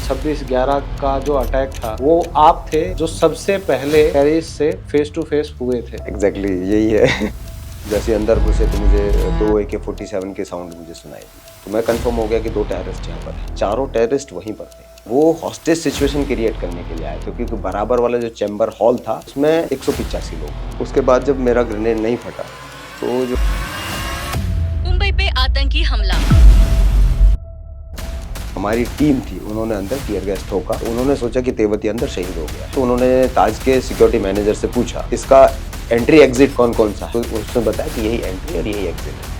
26/11 का जो अटैक था वो आप थे जो सबसे पहले पेरिस से फेस टू फेस हुए थे। एग्जैक्टली यही है। जैसे अंदर घुसे तो मुझे 2 AK-47 के साउंड मुझे सुनाई दी, तो मैं कंफर्म हो गया कि 2 टेररिस्ट यहाँ पर हैं। चारों टेररिस्ट वहीं पर थे। वो हॉस्टेज सिचुएशन क्रिएट करने के लिए आए थे, क्योंकि बराबर वाला जो चैम्बर हॉल था उसमें 185 लोग। उसके बाद जब मेरा ग्रेनेड नहीं फटा तो जो मुंबई पे आतंकी हमला, हमारी टीम थी उन्होंने अंदर टीयर गैस ठोका। उन्होंने सोचा कि तेवती अंदर शहीद हो गया, तो उन्होंने ताज के सिक्योरिटी मैनेजर से पूछा इसका एंट्री एग्जिट कौन कौन सा, तो उसने बताया कि यही एंट्री और यही एग्जिट है।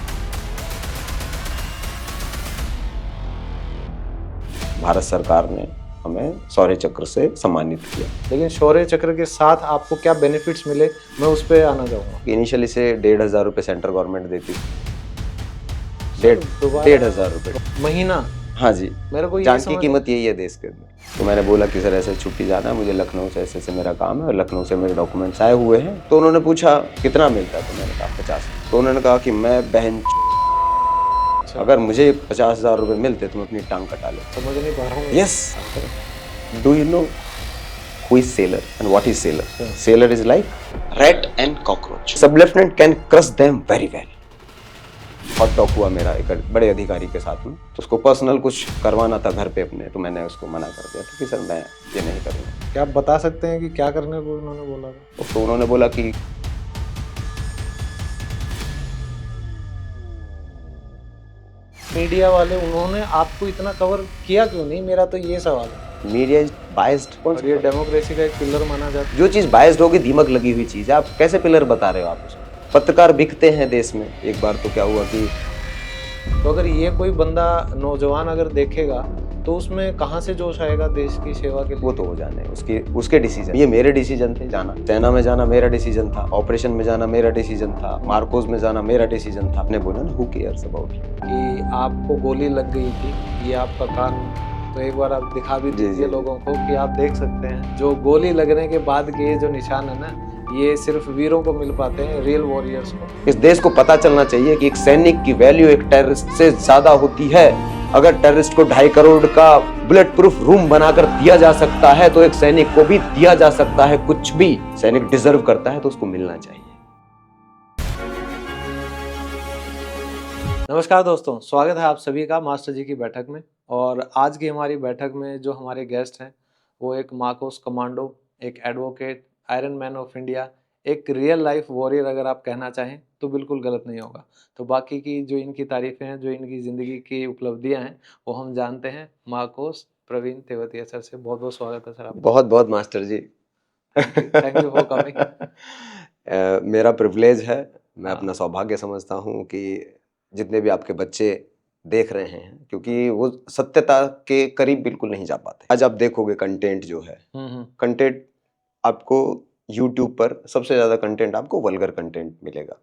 भारत सरकार ने हमें शौर्य चक्र से सम्मानित किया। लेकिन शौर्य चक्र के साथ आपको क्या बेनिफिट्स मिले, मैं उस पर आना चाहूँगा। इनिशियली से 1,500 रुपये सेंट्रल गवर्नमेंट देती थी। 1,500 रुपये महीना। हाँ जी, मेरे को जान की कीमत यही है देश के अंदर। तो मैंने बोला कि सर ऐसे छुट्टी जाना है मुझे, लखनऊ से ऐसे मेरा काम है और लखनऊ से मेरे डॉक्यूमेंट्स आए हुए हैं। तो उन्होंने पूछा कितना मिलता है, तो मैंने कहा 50। तो उन्होंने कहा कि मैं बहन अगर मुझे 50,000 रुपये मिलते तो मैं अपनी टांग कटा लेता। समझ नहीं पा रहा हूँ। Yes, do you no who is sailor and what is sailor? Sailor is like rat and cockroach. Sub-lieutenant can crush them very well. Hot talk हुआ मेरा एक बड़े अधिकारी के साथ में, तो उसको पर्सनल कुछ करवाना था घर पे अपने, तो मैंने उसको मना कर दिया कि सर मैं ये नहीं करूँगा। क्या आप बता सकते हैं कि क्या करने को उन्होंने बोला था? तो उन्होंने बोला कि मीडिया वाले उन्होंने आपको इतना कवर किया क्यों नहीं, मेरा तो ये सवाल है। Media is biased. और ये डेमोक्रेसी का एक पिलर माना जाता है। जो चीज़ बायस्ड होगी, दीमक लगी हुई चीज़ है, आप कैसे पिलर बता रहे हो आप उसको? पत्रकार बिकते हैं देश में। एक बार तो क्या हुआ कि तो अगर ये कोई बंदा नौजवान अगर देखेगा तो उसमें कहाँ से जोश आएगा देश की सेवा के लिए? वो तो हो जाने उसके डिसीजन, ये मेरे डिसीजन थे। जाना सेना में जाना मेरा डिसीजन था, ऑपरेशन में जाना मेरा डिसीजन था, मार्कोस में जाना मेरा डिसीजन था। आपने बोला ना हु केयर्स अबाउट यू, कि आपको गोली लग गई थी, ये आपका कान, तो एक बार आप दिखा भी दीजिए लोगों को कि आप देख सकते हैं जो गोली लगने के बाद के जो निशान है ना, ये सिर्फ वीरों को मिल पाते हैं, रियल वॉरियर्स को। इस देश को पता चलना चाहिए कि एक सैनिक की वैल्यू एक टेररिस्ट से ज्यादा होती है। अगर टेररिस्ट को 2.5 करोड़ का बुलेट प्रूफ रूम बनाकर दिया जा सकता है तो एक सैनिक को भी दिया जा सकता है। कुछ भी सैनिक डिजर्व करता है तो उसको मिलना चाहिए। नमस्कार दोस्तों, स्वागत है आप सभी का मास्टर जी की बैठक में। और आज की हमारी बैठक में जो हमारे गेस्ट हैं वो एक मार्कोस कमांडो, एक advocate, iron man of India, एक रियल लाइफ वॉरियर अगर आप कहना चाहें तो बिल्कुल गलत नहीं होगा। तो बाकी की जो इनकी तारीफ़ें हैं, जो इनकी ज़िंदगी की उपलब्धियां हैं, वो हम जानते हैं मार्कोस प्रवीण तेवतिया सर से। बहुत बहुत स्वागत है सर आपका। बहुत बहुत master ji, thank you for coming. मेरा प्रिविलेज है। मैं अपना सौभाग्य समझता हूँ कि जितने भी आपके बच्चे देख रहे हैं, क्योंकि वो सत्यता के करीब बिल्कुल नहीं जा पाते। आज आप देखोगे कंटेंट जो है, कंटेंट आपको यूट्यूब पर सबसे ज़्यादा कंटेंट आपको वल्गर कंटेंट मिलेगा,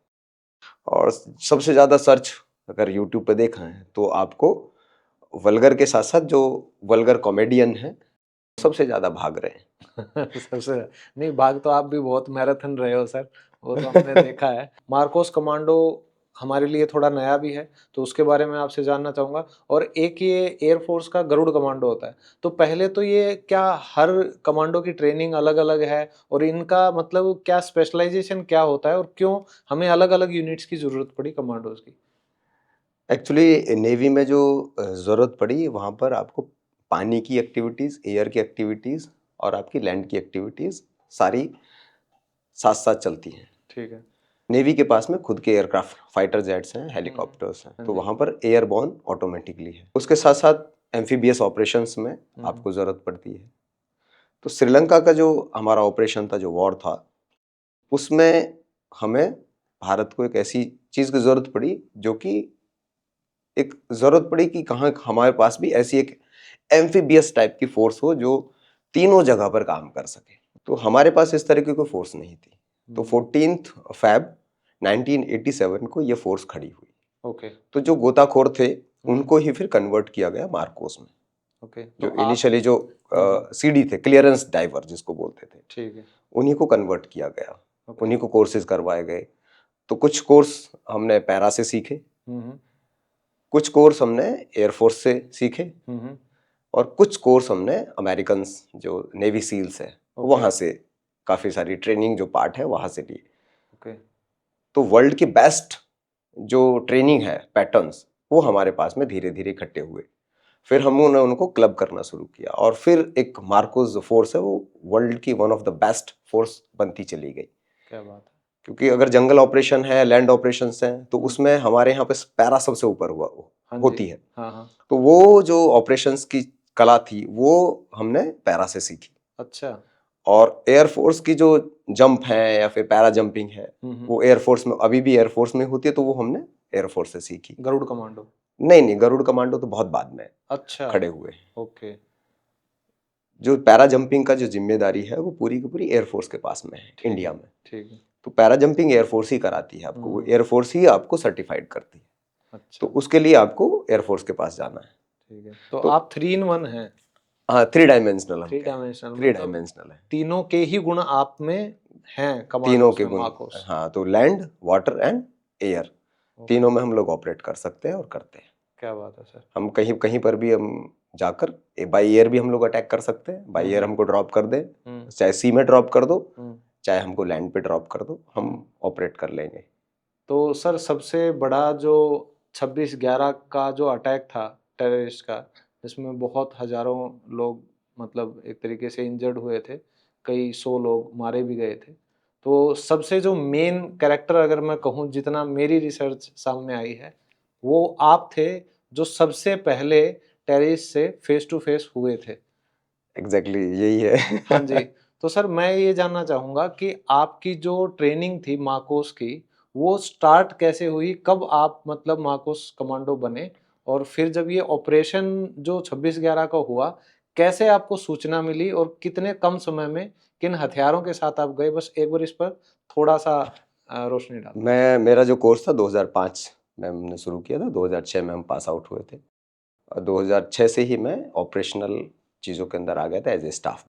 और सबसे ज़्यादा सर्च अगर यूट्यूब पे देखा है तो आपको वल्गर के साथ साथ जो वल्गर कॉमेडियन है सबसे ज़्यादा भाग रहे हैं। सबसे नहीं, भाग तो आप भी बहुत मैराथन रहे हो सर, वो तो हमने देखा है। मार्कोस कमांडो हमारे लिए थोड़ा नया भी है, तो उसके बारे में आपसे जानना चाहूँगा। और एक ये एयरफोर्स का गरुड़ कमांडो होता है, तो पहले तो ये क्या हर कमांडो की ट्रेनिंग अलग अलग है, और इनका मतलब क्या स्पेशलाइजेशन क्या होता है, और क्यों हमें अलग अलग यूनिट्स की ज़रूरत पड़ी कमांडोज की? एक्चुअली नेवी में जो ज़रूरत पड़ी, वहाँ पर आपको पानी की एक्टिविटीज़, एयर की एक्टिविटीज़ और आपकी लैंड की एक्टिविटीज़ सारी साथ साथ चलती हैं। ठीक है। नेवी के पास में खुद के एयरक्राफ्ट, फाइटर जेट्स हैं, हेलीकॉप्टर्स हैं, तो वहाँ पर एयरबॉर्न ऑटोमेटिकली है। उसके साथ साथ एम्फीबियस ऑपरेशंस में आपको ज़रूरत पड़ती है। तो श्रीलंका का जो हमारा ऑपरेशन था, जो वॉर था, उसमें हमें भारत को एक ऐसी चीज़ की ज़रूरत पड़ी जो कि एक ज़रूरत पड़ी कि कहाँ हमारे पास भी ऐसी एक एम्फीबियस टाइप की फोर्स हो जो तीनों जगह पर काम कर सके। तो हमारे पास इस तरीके की फोर्स नहीं थी। तो 14 फ़रवरी 1987 को ये फोर्स खड़ी हुई। ओके। तो जो गोताखोर थे उनको ही फिर कन्वर्ट किया गया मार्कोस में। ओके। जो इनिशियली जो सीडी थे, क्लियरेंस डाइवर जिसको बोलते थे, ठीक है, उन्हीं को कन्वर्ट किया गया, उन्हीं को कोर्सेज करवाए गए। तो कुछ कोर्स हमने पैरा से सीखे, कुछ कोर्स हमने एयरफोर्स से सीखे, और कुछ कोर्स हमने अमेरिकन जो नेवी सील्स है वहां से काफी सारी ट्रेनिंग जो पार्ट है वहां से लिए। ओके। तो वर्ल्ड की बेस्ट जो ट्रेनिंग है पैटर्न्स वो हमारे पास में धीरे धीरे इकट्ठे हुए। फिर हमने उनको क्लब करना शुरू किया और फिर एक मार्कोस फोर्स है वो वर्ल्ड की one of the best force बनती चली गई। क्या बात है। क्योंकि अगर जंगल ऑपरेशन है, लैंड ऑपरेशंस हैं, तो उसमें हमारे यहाँ पे पैरा सबसे ऊपर होती है। हाँ हाँ। तो वो जो ऑपरेशंस की कला थी वो हमने पैरा से सीखी। अच्छा। और एयरफोर्स की जो जंप है या फिर पैरा जंपिंग है वो एयरफोर्स में अभी भी एयरफोर्स में होती है, तो वो हमने एयरफोर्स से सीखी। गरुड़ कमांडो? नहीं, गरुड़ कमांडो तो बहुत बाद में अच्छा खड़े हुए। ओके। जो पैरा जंपिंग का जो जिम्मेदारी है वो पूरी की पूरी एयरफोर्स के पास में है इंडिया में। ठीक है। तो पैरा जंपिंग एयरफोर्स ही कराती है आपको, वो एयरफोर्स ही आपको सर्टिफाइड करती है। अच्छा। तो उसके लिए आपको एयरफोर्स के पास जाना है। ठीक है। तो आप 3 in 1 हैं? हाँ, 3 डायमेंशनल। 3 डायमेंशनल 3 डायमेंशनल है। तीनों के ही गुण आप में हैं तीनों के में गुण। मार्कोस। हाँ, तो लैंड, वाटर एंड एयर तीनों में हम लोग ऑपरेट कर सकते हैं और करते हैं। क्या बात है सर। हम कहीं कहीं पर भी हम जाकर बाई एयर भी हम लोग अटैक कर सकते हैं। बाई एयर हमको ड्रॉप कर दे, चाहे सी में ड्रॉप कर दो, चाहे हमको लैंड पे ड्रॉप कर दो, हम ऑपरेट कर लेंगे। तो सर सबसे बड़ा जो 26/11 का जो अटैक था टेररिस्ट का, जिसमें बहुत हजारों लोग मतलब एक तरीके से इंजर्ड हुए थे, कई 100 लोग मारे भी गए थे, तो सबसे जो मेन कैरेक्टर अगर मैं कहूँ, जितना मेरी रिसर्च सामने आई है, वो आप थे जो सबसे पहले टेररिस्ट से फेस टू फेस हुए थे। एग्जैक्टली यही है। हाँ जी। तो सर मैं ये जानना चाहूँगा कि आपकी जो ट्रेनिंग थी मार्कोस की, वो स्टार्ट कैसे हुई, कब आप मतलब मार्कोस कमांडो बने, और फिर जब ये ऑपरेशन जो 26/11 का हुआ, कैसे आपको सूचना मिली और कितने कम समय में किन हथियारों के साथ आप गए? बस एक बार इस पर थोड़ा सा रोशनी डालो। मेरा जो कोर्स था 2005 में हमने शुरू किया था, 2006 में हम पास आउट हुए थे और 2006 से ही मैं ऑपरेशनल चीज़ों के अंदर आ गया था एज ए स्टाफ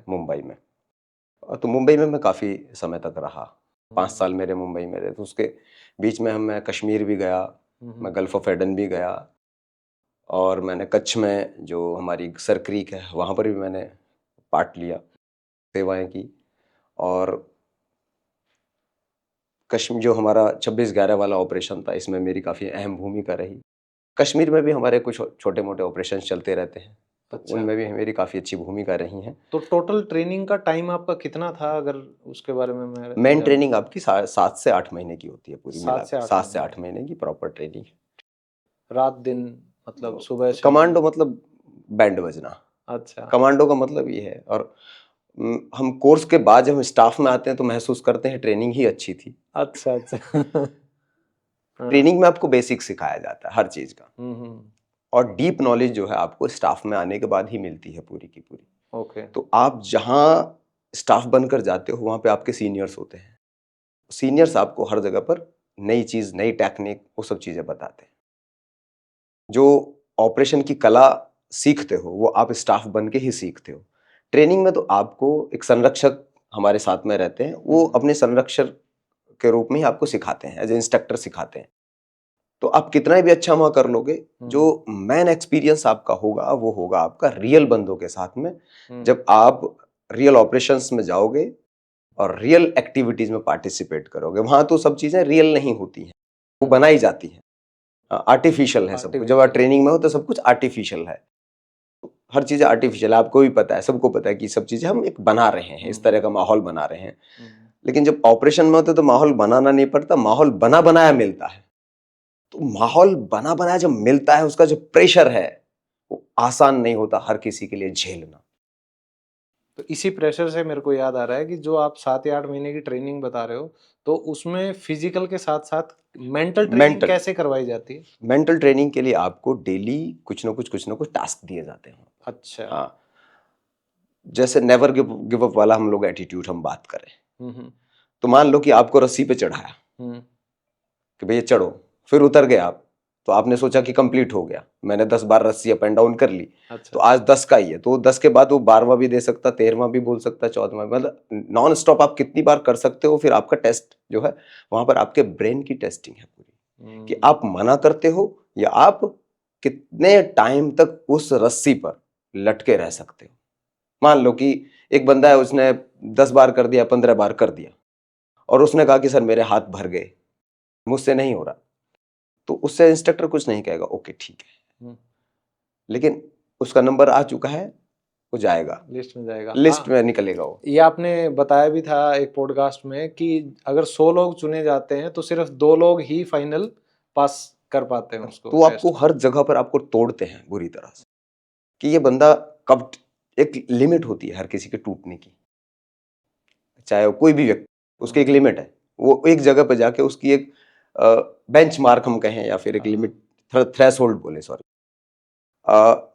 मुंबई में। तो मुंबई में मैं काफ़ी समय तक रहा, 5 साल मेरे मुंबई में रहे। तो उसके बीच में मैं कश्मीर भी गया, मैं गल्फ ऑफ एडन भी गया, और मैंने कच्छ में जो हमारी सर क्रीक है वहाँ पर भी मैंने पार्ट लिया, सेवाएं की। और कश्मीर जो हमारा 26/11 वाला ऑपरेशन था, इसमें मेरी काफ़ी अहम भूमिका रही। कश्मीर में भी हमारे कुछ छोटे मोटे ऑपरेशन चलते रहते हैं, तो अच्छा। उनमें भी मेरी काफ़ी अच्छी भूमिका रही है। तो टोटल ट्रेनिंग का टाइम आपका कितना था, अगर उसके बारे में मैं मेन ट्रेनिंग आपकी 7 से 8 महीने की होती है, पूरी 7 से 8 महीने की प्रॉपर ट्रेनिंग। रात दिन मतलब सुबह शाम? कमांडो मतलब बैंड बजना। अच्छा। कमांडो का मतलब ये है। और हम कोर्स के बाद जब हम स्टाफ में आते हैं तो महसूस करते हैं ट्रेनिंग ही अच्छी थी। अच्छा अच्छा। ट्रेनिंग में आपको बेसिक सिखाया जाता है हर चीज़ का, और डीप नॉलेज जो है आपको स्टाफ में आने के बाद ही मिलती है पूरी की पूरी। ओके। तो आप जहाँ स्टाफ बनकर जाते हो वहाँ पे आपके सीनियर्स होते हैं। सीनियर्स आपको हर जगह पर नई चीज़, नई टेक्निक, वो सब चीज़ें बताते हैं। जो ऑपरेशन की कला सीखते हो वो आप स्टाफ बन के ही सीखते हो। ट्रेनिंग में तो आपको एक संरक्षक हमारे साथ में रहते हैं, वो अपने संरक्षक के रूप में ही आपको सिखाते हैं, एज ए इंस्ट्रक्टर सिखाते हैं। तो आप कितना भी अच्छा वहाँ कर लोगे, जो मैन एक्सपीरियंस आपका होगा वो होगा आपका रियल बंदों के साथ में। जब आप रियल ऑपरेशंस में जाओगे और रियल एक्टिविटीज में पार्टिसिपेट करोगे, वहाँ तो सब चीज़ें रियल नहीं होती हैं, वो बनाई जाती हैं, आर्टिफिशियल है सब कुछ। जब आप ट्रेनिंग में हो तो सब कुछ आर्टिफिशियल है, हर चीज़ आर्टिफिशियल है। आपको भी पता है, सबको पता है कि सब चीज़ें हम एक बना रहे हैं, इस तरह का माहौल बना रहे हैं। लेकिन जब ऑपरेशन में होते तो माहौल बनाना नहीं पड़ता, माहौल बना बनाया मिलता है। तो माहौल बना बनाया जब मिलता है, उसका जो प्रेशर है वो आसान नहीं होता हर किसी के लिए झेलना। तो इसी प्रेशर से मेरे को याद आ रहा है कि जो आप 7 या 8 महीने की ट्रेनिंग बता रहे हो, तो उसमें फिजिकल के साथ साथ मेंटल ट्रेनिंग कैसे करवाई जाती है? मेंटल ट्रेनिंग के लिए आपको डेली कुछ ना कुछ टास्क दिए जाते हैं। अच्छा। हाँ, जैसे नेवर गिव अप वाला हम लोग एटीट्यूड हम बात करें, तो मान लो कि आपको रस्सी पे चढ़ाया कि भैया चढ़ो, फिर उतर गए आप, तो आपने सोचा कि कंप्लीट हो गया, मैंने 10 बार रस्सी अप एंड डाउन कर ली। अच्छा। तो आज 10 का ही है, तो 10 के बाद वो 12वां भी दे सकता, 13वां भी बोल सकता, 14वां, मतलब नॉन स्टॉप आप कितनी बार कर सकते हो। फिर आपका टेस्ट जो है वहां पर आपके ब्रेन की टेस्टिंग है पूरी, कि आप मना करते हो या आप कितने टाइम तक उस रस्सी पर लटके रह सकते हो। मान लो कि एक बंदा है, उसने 10 बार कर दिया, 15 बार कर दिया, और उसने कहा कि सर मेरे हाथ भर गए, मुझसे नहीं हो रहा, तो उससे इंस्ट्रक्टर कुछ नहीं कहेगा, ओके ठीक है, लेकिन उसका नंबर आ चुका है, वो जाएगा, लिस्ट में जाएगा, लिस्ट में निकलेगा वो। ये आपने बताया भी था एक पॉडकास्ट में कि अगर 100 लोग चुने जाते हैं तो सिर्फ 2 लोग ही फाइनल पास कर पाते हैं उसको। तो आपको हर जगह पर आपको तोड़ते हैं बुरी तरह से कि ये बंदा कब, एक लिमिट होती है हर किसी के टूटने की, चाहे वो कोई भी व्यक्ति, उसकी एक लिमिट है। वो एक जगह पर जाके उसकी एक बेंचमार्क हम कहें, या फिर एक लिमिट, थ्रेशोल्ड बोले, सॉरी,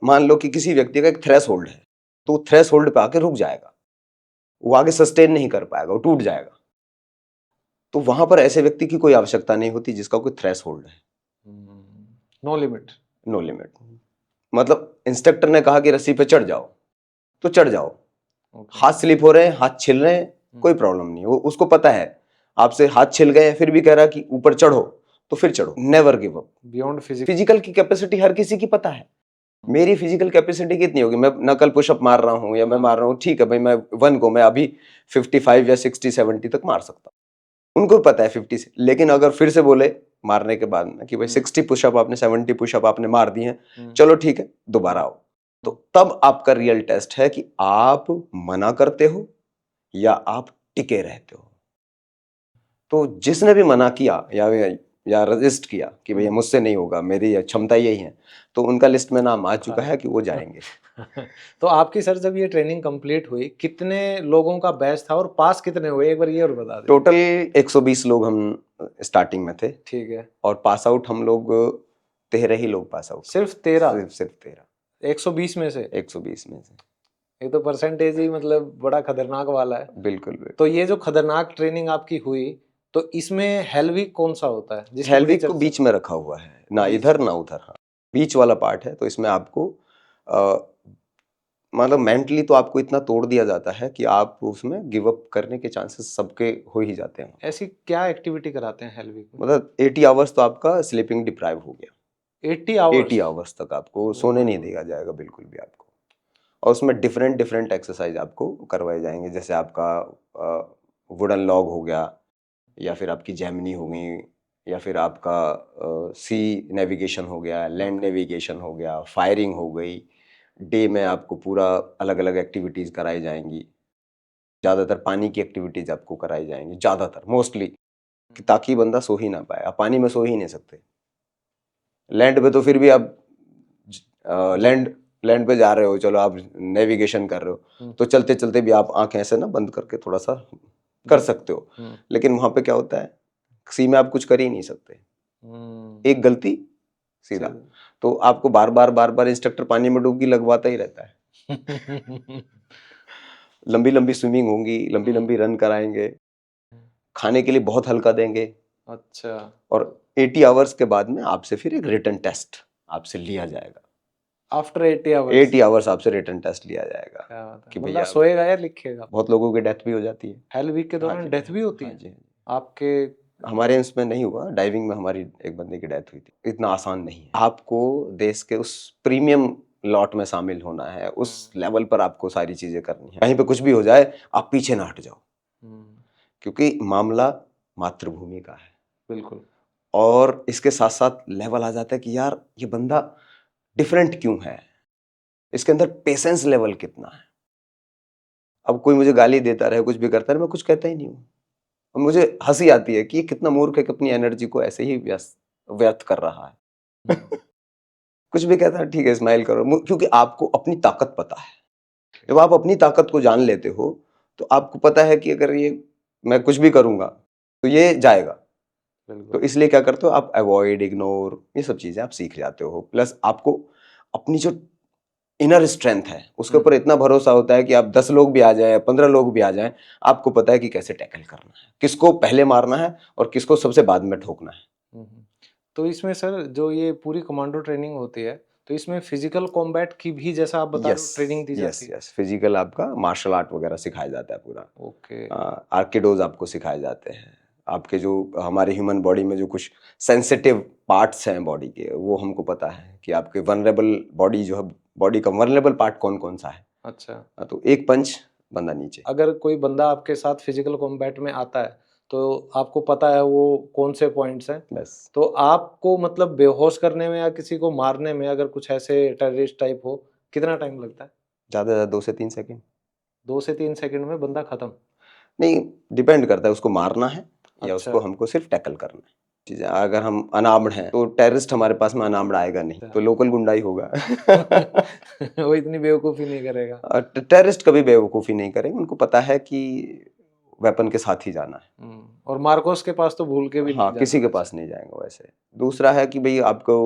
मान लो कि किसी व्यक्ति का एक थ्रेशोल्ड है, तो थ्रेशोल्ड पे आके रुक जाएगा, वो आगे सस्टेन नहीं कर पाएगा, वो टूट जाएगा। तो वहां पर ऐसे व्यक्ति की कोई आवश्यकता नहीं होती जिसका कोई थ्रेशोल्ड है। नो लिमिट, नो लिमिट मतलब इंस्ट्रक्टर ने कहा कि रस्सी पे चढ़ जाओ तो चढ़ जाओ, हाथ स्लिप हो रहे हैं, हाथ छिल रहे हैं, कोई प्रॉब्लम नहीं, वो उसको पता है आपसे हाथ छिल गए फिर भी कह रहा कि ऊपर चढ़ो, तो फिर चढ़ो, never give up. Beyond physical की कैपेसिटी हर किसी की पता है। मेरी फिजिकल कैपेसिटी कितनी होगी, मैं नकल पुशअप मार रहा हूं या मैं मार रहा हूँ, ठीक है भाई, मैं 1 को मैं अभी 55 या 60-70 तक मार सकता हूँ, उनको पता है 50 से। लेकिन अगर फिर से बोले मारने के बाद में कि भाई 60 पुशअप आपने, 70 पुशअप आपने मार दिए हैं, चलो ठीक है दोबारा आओ, तो तब आपका रियल टेस्ट है कि आप मना करते हो या आप टिके रहते हो। तो जिसने भी मना किया या रजिस्ट किया कि भैया मुझसे नहीं होगा, मेरी क्षमता यही है, तो उनका लिस्ट में नाम आ चुका है कि वो जाएंगे। तो आपकी सर जब ये ट्रेनिंग कंप्लीट हुई, कितने लोगों का बैच था और पास कितने हुए, एक बार ये और बता दीजिए। टोटल 120 लोग हम स्टार्टिंग में थे, ठीक है, और पास आउट हम लोग 13 ही लोग पास आउट। सिर्फ 13? सिर्फ 13, 120 में से? 120 में से। ये तो परसेंटेज ही मतलब बड़ा खतरनाक वाला है। बिल्कुल बिल्कुल। तो ये जो खतरनाक ट्रेनिंग आपकी हुई, तो इसमें हेलविक कौन सा होता है? जिसकी हेलविक बड़ी को चर्चा- बीच में रखा हुआ है, ना इधर ना उधर, हाँ बीच वाला पार्ट है। तो इसमें आपको मतलब मेंटली तो आपको इतना तोड़ दिया जाता है कि आप उसमें गिव अप करने के चांसेस सबके हो ही जाते हैं। ऐसी क्या एक्टिविटी कराते हैं हेलविक में? मतलब 80 आवर्स तो आपका स्लीपिंग डिप्राइव हो गया। 80 आवर्स? 80 आवर्स तक आपको सोने नहीं दिया जाएगा बिल्कुल भी आपको। और उसमें डिफरेंट डिफरेंट एक्सरसाइज आपको करवाए जाएंगे, जैसे आपका वुडन लॉग हो गया, या फिर आपकी जैमिनी हो गई, या फिर आपका सी नेविगेशन हो गया, लैंड नेविगेशन हो गया, फायरिंग हो गई। डे में आपको पूरा अलग अलग एक्टिविटीज़ कराई जाएंगी, ज़्यादातर पानी की एक्टिविटीज़ आपको कराई जाएंगी, ज़्यादातर मोस्टली, ताकि बंदा सो ही ना पाए। आप पानी में सो ही नहीं सकते। लैंड पे तो फिर भी आप लैंड पे जा रहे हो, चलो आप नेविगेशन कर रहे हो, तो चलते चलते भी आप आंखें ऐसे ना बंद करके थोड़ा सा कर सकते हो। लेकिन वहां पे क्या होता है, सी में आप कुछ कर ही नहीं सकते, एक गलती सीधा। तो आपको बार बार इंस्ट्रक्टर पानी में डुबकी लगवाता ही रहता है। लंबी लंबी स्विमिंग होंगी, लंबी लंबी रन कराएंगे, खाने के लिए बहुत हल्का देंगे। अच्छा। और 80 आवर्स के बाद में आपसे फिर एक रिटन टेस्ट आपसे लिया जाएगा। After 80 hours? 80 आवर्स आपसे रिटन टेस्ट लिया जाएगा। क्या बात है, कि मतलब भैया सोएगा या लिखेगा? बहुत लोगों की डेथ भी हो जाती है हेल वीक के दौरान। डेथ भी होती हाँ है? जी। आपके? हमारे इसमें नहीं हुआ, डाइविंग में हमारी एक बंदे की डेथ हुई थी। इतना आसान नहीं है, आपको देश के उस प्रीमियम लॉट में शामिल होना है, उस लेवल पर आपको सारी चीजें करनी है। कहीं पे कुछ भी हो जाए आप पीछे ना हट जाओ, क्योंकि मामला मातृभूमि का है। बिल्कुल। और इसके साथ साथ लेवल आ जाता है कि यार ये बंदा डिफरेंट क्यों है, इसके अंदर पेशेंस लेवल कितना है। अब कोई मुझे गाली देता रहे, कुछ भी करता रहे, मैं कुछ कहता ही नहीं हूँ। और मुझे हंसी आती है कि ये कितना मूर्ख है कि अपनी एनर्जी को ऐसे ही व्यर्थ कर रहा है। कुछ भी कहता है ठीक है स्माइल करो, क्योंकि आपको अपनी ताकत पता है। जब आप अपनी ताकत को जान लेते हो तो आपको पता है कि अगर ये मैं कुछ भी करूंगा तो ये जाएगा। तो इसलिए क्या करते हो आप, अवॉइड, इग्नोर, ये सब चीजें आप सीख जाते हो। प्लस आपको अपनी जो इनर स्ट्रेंथ है उसके ऊपर इतना भरोसा होता है कि आप 10 लोग भी आ जाए, 15 लोग भी आ जाएं, आपको पता है कि कैसे टैकल करना है, किसको पहले मारना है और किसको सबसे बाद में ठोकना है। तो इसमें सर जो ये पूरी कमांडो ट्रेनिंग होती है, तो इसमें फिजिकल कॉम्बैट की भी, जैसा आप बता रहे हो, ट्रेनिंग दी जाती है? यस, फिजिकल आपका मार्शल आर्ट वगैरह सिखाया जाता है पूरा। ओके। आर्किडोज आपको सिखाए जाते हैं, आपके जो हमारे ह्यूमन बॉडी में जो कुछ सेंसिटिव पार्ट्स हैं बॉडी के, वो हमको पता है कि आपके वनरेबल बॉडी जो है, बॉडी का वनरेबल पार्ट कौन कौन सा है। अच्छा, तो एक पंच बंदा नीचे। अगर कोई बंदा आपके साथ फिजिकल कॉम्बैट में आता है तो आपको पता है वो कौन से पॉइंट्स हैं, बस तो आपको मतलब बेहोश करने में या किसी को मारने में, अगर कुछ ऐसे टेररिस्ट टाइप हो, कितना टाइम लगता है? ज़्यादा से ज़्यादा 2 से 3 सेकंड। 2 से 3 सेकंड में बंदा खत्म? नहीं, डिपेंड करता है उसको मारना है या अच्छा। उसको हमको सिर्फ टैकल करना है। चीज़ें अगर हम अनार्म्ड हैं तो टेररिस्ट हमारे पास में अनार्म्ड आएगा नहीं, तो लोकल गुंडा ही होगा। वो इतनी बेवकूफ़ी नहीं करेगा। टेररिस्ट कभी बेवकूफ़ी नहीं करेंगे, उनको पता है कि वेपन के साथ ही जाना है। और मार्कोस के पास तो भूल के भी हाँ, नहीं किसी के जाता पास नहीं जाएंगे वैसे। दूसरा है कि भाई आपको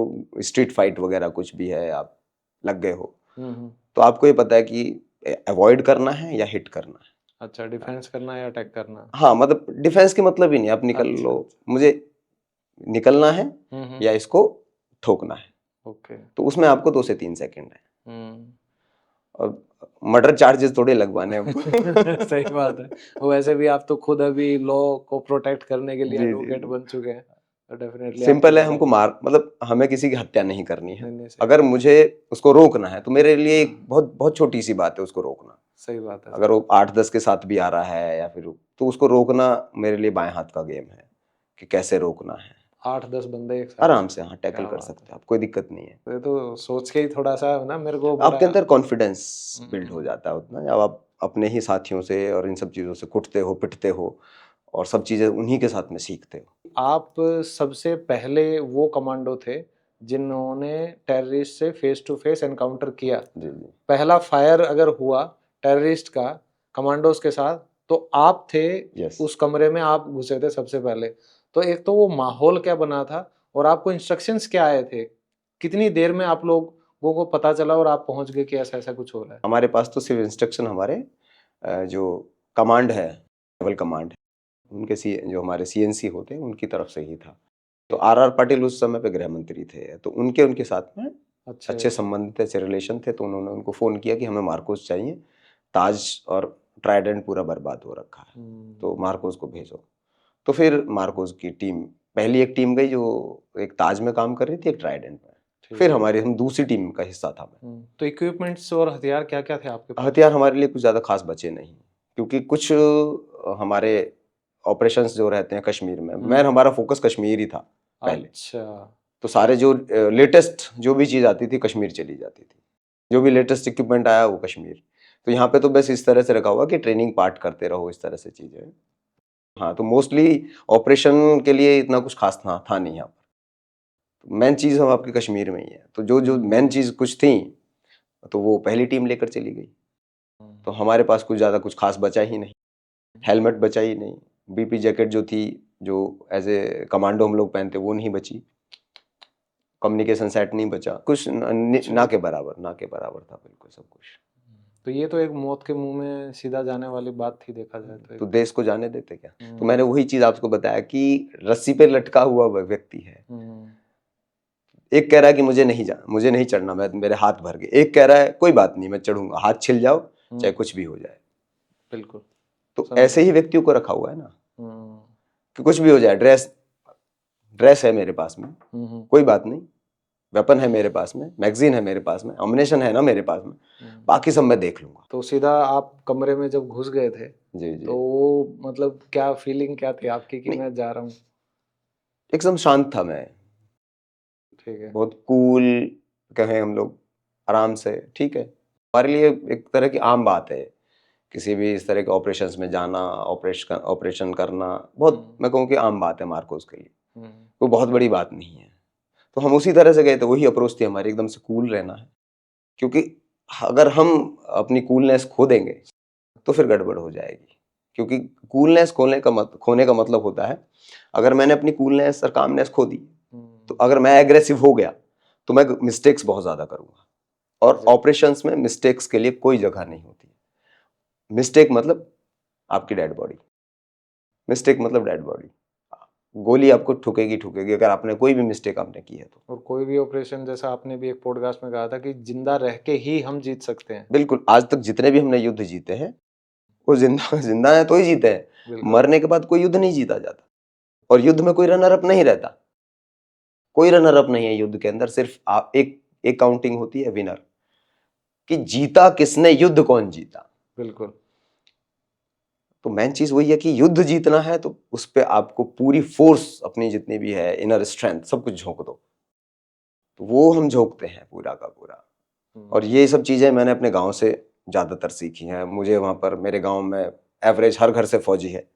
स्ट्रीट फाइट वगैरह कुछ भी है, आप लग गए हो, हम्म। तो आपको ये पता है कि अवॉइड करना है या हिट करना है। अच्छा, डिफेंस करना है या अटैक करना है? हाँ, मतलब डिफेंस के मतलब ही नहीं, आप निकल अच्छा, लो, मुझे निकलना है हम्म। या इसको ठोकना है, ओके। तो उसमें आपको 2 से 3 सेकंड है। हम्म। और मर्डर चार्जेस थोड़े लगवाने हैं हमको। सही बात है। वो वैसे भी आप तो खुद अभी लॉ को प्रोटेक्ट करने के लिए जी जी एडवोकेट जी। बन चुके हैं, तो डेफिनेटली सिंपल है, हमको मार मतलब हमें किसी की हत्या नहीं करनी है। नहीं, सही अगर बात। मुझे उसको रोकना है तो मेरे लिए एक बहुत बहुत छोटी सी बात है उसको रोकना। सही बात है। अगर वो 8-10 के साथ भी आ रहा है या फिर, तो उसको रोकना मेरे लिए बाएं हाथ का गेम है कि कैसे रोकना है। 8-10 बंदे एक साथ? आराम से हाँ, टैकल क्या कर बात सकते हैं आप, कोई दिक्कत नहीं है। है। ये तो सोच के ही थोड़ा सा ना मेरे को आपके बड़ा। अंदर कॉन्फिडेंस बिल्ड हो हम्म। जाता है उतना, जब आप अपने ही साथियों से और इन सब चीज़ों से कुटते हो, पिटते हो और सब चीज़ें उन्हीं के साथ में सीखते हो। आप सबसे पहले वो कमांडो थे जिन्होंने टेररिस्ट से फेस टू फेस एनकाउंटर किया। जी जी। पहला फायर अगर हुआ टेररिस्ट का कमांडोज के साथ, तो आप थे यस। उस कमरे में, आप घुसे थे सबसे पहले। तो एक तो वो माहौल क्या बना था और आपको इंस्ट्रक्शंस क्या आए थे, कितनी देर में आप लोगों को पता चला और आप पहुंच गए कि ऐसा ऐसा कुछ हो रहा है? हमारे पास तो सिर्फ इंस्ट्रक्शन हमारे जो कमांड है, लेवल कमांड है, उनके जो हमारे सीएनसी होते हैं उनकी तरफ से ही था। तो आर पाटिल उस समय पे गृह मंत्री थे, तो उनके साथ में अच्छा, अच्छे संबंध थे, अच्छे रिलेशन थे, तो उन्होंने उनको फ़ोन किया कि हमें मार्कोस चाहिए, ताज और ट्राइडेंट पूरा बर्बाद हो रखा है, तो मार्कोस को भेजो। तो फिर मार्कोस की टीम, पहली एक टीम गई जो एक ताज में काम कर रही थी, एक ट्राइडेंट में, फिर हम दूसरी टीम का हिस्सा था मैं। तो इक्विपमेंट्स और हथियार क्या क्या थे आपके पास? हथियार हमारे लिए कुछ ज़्यादा खास बचे नहीं, क्योंकि कुछ हमारे ऑपरेशंस जो रहते हैं कश्मीर में, हमारा फोकस कश्मीर ही था पहले। अच्छा। तो सारे जो लेटेस्ट जो भी चीज़ आती थी कश्मीर चली जाती थी, जो भी लेटेस्ट इक्विपमेंट आया वो कश्मीर। तो यहाँ पे तो बस इस तरह से रखा हुआ कि ट्रेनिंग पार्ट करते रहो, इस तरह से चीज़ें। हाँ, तो मोस्टली ऑपरेशन के लिए इतना कुछ खास था नहीं यहाँ पर। मेन चीज़ हम आपके कश्मीर में ही है, तो जो मेन चीज़ कुछ थी तो वो पहली टीम लेकर चली गई। तो हमारे पास कुछ ज़्यादा कुछ खास बचा ही नहीं, हेलमेट बचा ही नहीं, बीपी जैकेट जो थी, जो एज ए कमांडो हम लोग पहनते, वो नहीं बची, कम्युनिकेशन सेट नहीं बचा, कुछ ना के बराबर था बिल्कुल सब कुछ। तो ये तो एक मौत के मुंह में सीधा जाने वाली बात थी, देखा जाए तो देश को जाने देते क्या? तो मैंने वही चीज आपको बताया कि रस्सी पे लटका हुआ व्यक्ति है। एक कह रहा है कि मुझे नहीं चढ़ना, मेरे हाथ भर गए। एक कह रहा है कोई बात नहीं, मैं चढ़ूंगा, हाथ छिल जाओ चाहे कुछ भी हो जाए। बिल्कुल। तो ऐसे ही व्यक्तियों को रखा हुआ है ना कि कुछ भी हो जाए, ड्रेस है मेरे पास में, कोई बात नहीं, वेपन है मेरे पास में, मैगजीन है मेरे पास में, अम्युनिशन है ना मेरे पास में, बाकी सब मैं देख लूंगा। तो सीधा आप कमरे में जब घुस गए थे, जी जी, तो वो मतलब क्या फीलिंग क्या थी आपकी कि मैं जा रहा हूँ? एकदम शांत था मैं, ठीक है, बहुत कूल कहें हम लोग, आराम से। ठीक है, हमारे लिए एक तरह की आम बात है किसी भी इस तरह के ऑपरेशंस में जाना, ऑपरेशन करना, बहुत मैं कहूँ कि आम बात है मार्कोस के लिए, वो बहुत बड़ी बात नहीं है। तो हम उसी तरह से गए थे, वही अप्रोच थी हमारी, एकदम से कूल रहना है, क्योंकि अगर हम अपनी कूलनेस खो देंगे तो फिर गड़बड़ हो जाएगी। क्योंकि कूलनेस खोने का मतलब होता है, अगर मैंने अपनी कूलनेस और कामनेस खो दी, तो अगर मैं एग्रेसिव हो गया तो मैं मिस्टेक्स बहुत ज़्यादा करूँगा, और ऑपरेशंस में मिस्टेक्स के लिए कोई जगह नहीं होती। मिस्टेक मतलब आपकी डेड बॉडी, मिस्टेक मतलब डेड बॉडी, गोली आपको ठुकेगी अगर आपने कोई भी मिस्टेक आपने की है तो। और कोई भी ऑपरेशन, जैसा आपने भी एक पॉडकास्ट में कहा था कि जिंदा रह के ही हम जीत सकते हैं। बिल्कुल, आज तक जितने भी हमने युद्ध जीते हैं वो जिंदा है तो ही जीते हैं, मरने के बाद कोई युद्ध नहीं जीता जाता। और युद्ध में कोई रनर अप नहीं रहता, कोई रनर अप नहीं है युद्ध के अंदर, सिर्फ आप एक काउंटिंग होती है विनर, कि जीता किसने, युद्ध कौन जीता। बिल्कुल। तो मेन चीज वही है कि युद्ध जीतना है तो उस पे आपको पूरी फोर्स, अपनी जितनी भी है इनर स्ट्रेंथ, सब कुछ झोंक दो। तो वो हम झोंकते हैं पूरा का पूरा। और ये सब चीजें मैंने अपने गांव से ज्यादातर सीखी हैं। मुझे वहां पर, मेरे गांव में एवरेज हर घर से फौजी है।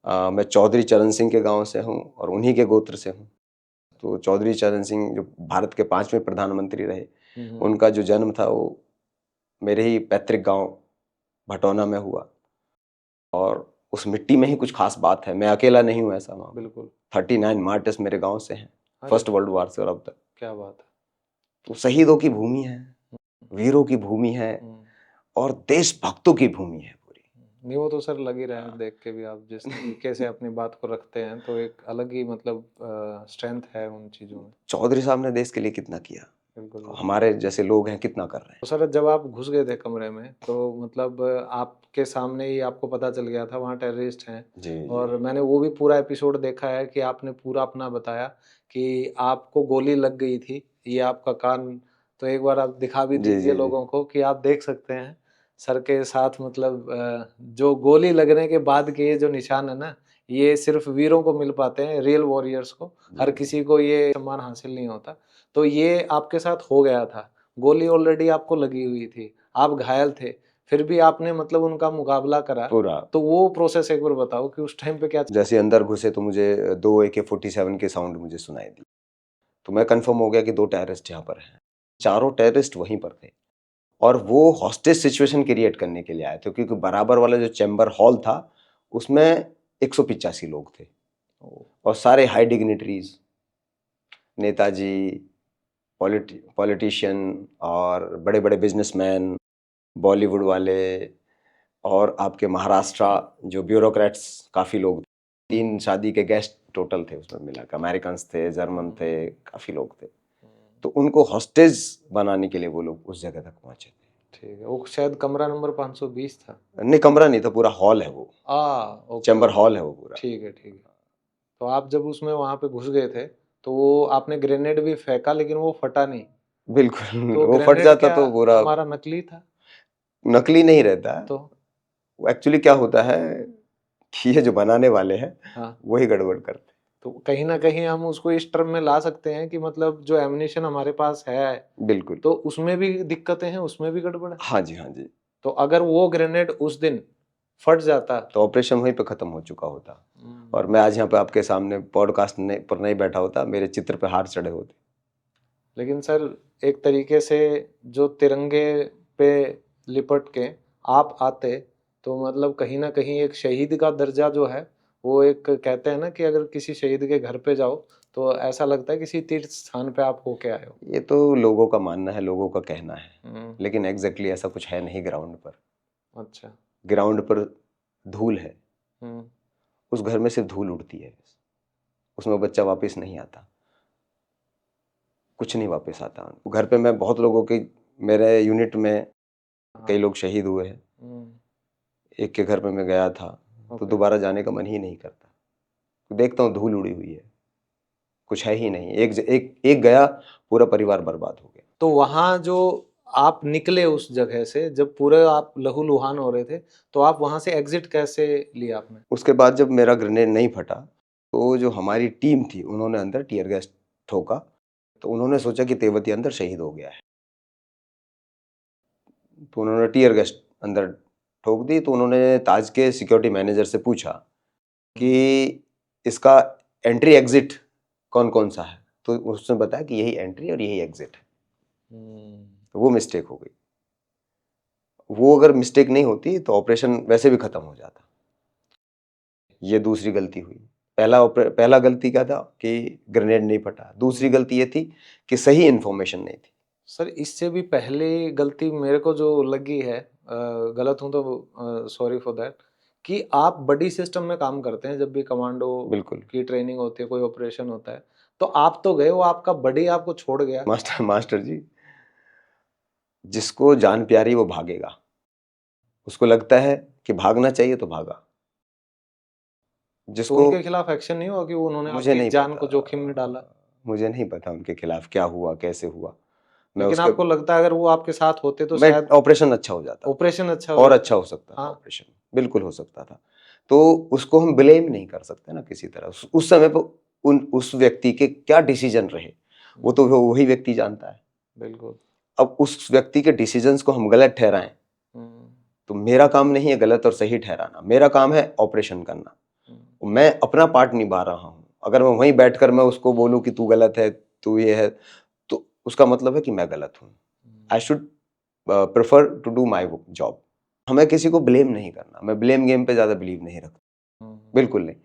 मैं चौधरी चरण सिंह के गांव से हूँ और उन्हीं के गोत्र से हूँ। तो चौधरी चरण सिंह जो भारत के 5वें प्रधानमंत्री रहे, उनका जो जन्म था वो मेरे ही पैतृक गांव भटौना में हुआ। और उस मिट्टी में ही कुछ खास बात है। मैं अकेला नहीं हूँ ऐसा वहाँ। बिल्कुल। 39 मार्टर्स मेरे गांव से हैं, फर्स्ट वर्ल्ड वॉर से और अब तक। क्या बात है। तो शहीदों की भूमि है, वीरों की भूमि है और देशभक्तों की भूमि है पूरी। नहीं, वो तो सर लग ही रहा है देख के भी, आप जिस तरीके से अपनी बात को रखते हैं तो एक अलग ही मतलब स्ट्रेंथ है उन चीजों में। चौधरी साहब ने देश के लिए कितना किया, बिल्कुल। हमारे जैसे लोग हैं कितना कर रहे हैं। तो सर जब आप घुस गए थे कमरे में तो मतलब आपके सामने ही आपको पता चल गया था वहाँ टेररिस्ट हैं। जी, और मैंने वो भी पूरा एपिसोड देखा है कि आपने पूरा अपना बताया कि आपको गोली लग गई थी, ये आपका कान। तो एक बार आप दिखा भी जी, दीजिए जी। लोगों को कि आप देख सकते हैं सर के साथ मतलब जो गोली लगने के बाद के ये जो निशान है ना, ये सिर्फ वीरों को मिल पाते हैं, रियल वॉरियर्स को। हर किसी को ये सम्मान हासिल नहीं होता। तो ये आपके साथ हो गया था, गोली ऑलरेडी आपको लगी हुई थी, आप घायल थे, फिर भी आपने मतलब उनका मुकाबला करा। पूरा। तो वो प्रोसेस एक बार बताओ कि उस टाइम पे क्या। जैसे अंदर घुसे तो मुझे 2 AK-47 के साउंड मुझे सुनाई दी। तो मैं कंफर्म हो गया कि 2 टेररिस्ट यहाँ पर हैं। चारों टेररिस्ट वहीं पर थे और वो हॉस्टेज सिचुएशन क्रिएट करने के लिए आए थे, क्योंकि बराबर वाला जो चैम्बर हॉल था उसमें 185 लोग थे और सारे हाई डिग्निटरीज, नेताजी, पॉलिटिशियन और बड़े बड़े बिजनेसमैन, बॉलीवुड वाले और आपके महाराष्ट्र जो ब्यूरोक्रेट्स काफ़ी लोग थे। 3 शादी के गेस्ट टोटल थे उसमें मिला के, अमेरिकन्स थे, जर्मन थे, काफ़ी लोग थे। तो उनको हॉस्टेज बनाने के लिए वो लोग उस जगह तक पहुंचे थे। ठीक है, वो शायद कमरा नंबर 520 था। नहीं, कमरा नहीं था, पूरा हॉल है वो, ओके। चैम्बर हॉल है वो पूरा। ठीक है, ठीक है। तो आप जब उसमें वहां पे घुस गए थे तो वो आपने ग्रेनेड भी फेंका लेकिन वो फटा नहीं। बिल्कुल, तो वो फट ग्रेनेड जाता क्या तो पूरा हमारा नकली था? नकली नहीं रहता है। तो वो एक्चुअली क्या होता है कि ये जो बनाने वाले हैं हाँ, वही गड़बड़ करते हैं। तो कहीं ना कहीं हम उसको इस टर्म में ला सकते हैं कि मतलब जो एमिनेशन हमारे पास है बिल्कुल। तो उसमें भी दिक्कतें हैं, उसमें भी गड़बड़ है। हाँ जी, हाँ जी। तो अगर वो ग्रेनेड उस दिन फट जाता तो ऑपरेशन वहीं पे खत्म हो चुका होता और मैं आज यहाँ पे आपके सामने पॉडकास्ट पर नहीं बैठा होता, मेरे चित्र पे हाथ चढ़े होते। लेकिन सर एक तरीके से जो तिरंगे पे लिपट के आप आते तो मतलब कहीं ना कहीं एक शहीद का दर्जा जो है वो, एक कहते हैं ना कि अगर किसी शहीद के घर पे जाओ तो ऐसा लगता है किसी तीर्थ स्थान पे आप होके आए हो। ये तो लोगों का मानना है, लोगों का कहना है, लेकिन एग्जैक्टली ऐसा कुछ है नहीं ग्राउंड पर। अच्छा। ग्राउंड पर धूल है, हम्म। उस घर में सिर्फ धूल उड़ती है, उसमें बच्चा वापस नहीं आता, कुछ नहीं वापस आता। घर पे मैं बहुत लोगों की, मेरे यूनिट में कई लोग शहीद हुए हैं। एक के घर पे मैं गया था तो दोबारा जाने का मन ही नहीं करता। तो देखता हूँ धूल उड़ी हुई है, कुछ है ही नहीं। एक गया, पूरा परिवार बर्बाद हो गया। तो वहां जो आप निकले उस जगह से, जब पूरे आप लहूलुहान हो रहे थे, तो आप वहां से एग्जिट कैसे लिया आपने? उसके बाद जब मेरा ग्रेनेड नहीं फटा तो जो हमारी टीम थी उन्होंने अंदर टीयर गैस ठोका। तो उन्होंने सोचा कि तेवती अंदर शहीद हो गया है, तो उन्होंने टीयर गैस अंदर ठोक दी। तो उन्होंने ताज के सिक्योरिटी मैनेजर से पूछा कि इसका एंट्री एग्जिट कौन कौन सा है, तो उसने बताया कि यही एंट्री और यही एग्जिट है। तो वो मिस्टेक हो गई। वो अगर मिस्टेक नहीं होती तो ऑपरेशन वैसे भी खत्म हो जाता। ये दूसरी गलती हुई। पहला गलती क्या था कि ग्रेनेड नहीं फटा। दूसरी गलती ये थी कि सही इंफॉर्मेशन नहीं थी। सर इससे भी पहले गलती मेरे को जो लगी है, गलत हूं तो सॉरी फॉर दैट, कि आप बड़ी सिस्टम में काम करते हैं जब भी कमांडो बिल्कुल। की ट्रेनिंग होती है, कोई ऑपरेशन होता है, तो आप तो गए, वो आपका बड़ी आपको छोड़ गया। मास्टर जी, जिसको जान प्यारी वो भागेगा। उसको लगता है कि भागना चाहिए तो भागा। तो जिसको उनके खिलाफ एक्शन नहीं हुआ कि उन्होंने मुझे आपकी नहीं जान पता, को जोखिम में डाला? मुझे नहीं पता उनके खिलाफ क्या हुआ, कैसे हुआ। मैं लेकिन उसके आपको लगता है अगर वो आपके साथ होते तो मैं शायद ऑपरेशन अच्छा हो जाता ऑपरेशन अच्छा हो और जाता? अच्छा हो सकता था, हाँ। ऑपरेशन बिल्कुल हो सकता था। तो उसको हम ब्लेम नहीं कर सकते ना किसी तरह। उस समय पर उस व्यक्ति के क्या डिसीजन रहे, वो तो वही व्यक्ति जानता है। बिल्कुल। अब उस व्यक्ति के डिसीजंस को हम गलत ठहराएं हम्म, तो मेरा काम नहीं है गलत और सही ठहराना, मेरा काम है ऑपरेशन करना। मैं अपना पार्ट निभा रहा हूँ। अगर मैं वहीं बैठकर मैं उसको बोलूं कि तू गलत है, तू ये है, तो उसका मतलब है कि मैं गलत हूँ। I should prefer to do my job. हमें किसी को ब्लेम नहीं करना। मैं ब्लेम गेम पे ज्यादा बिलीव नहीं रखता, बिल्कुल नहीं।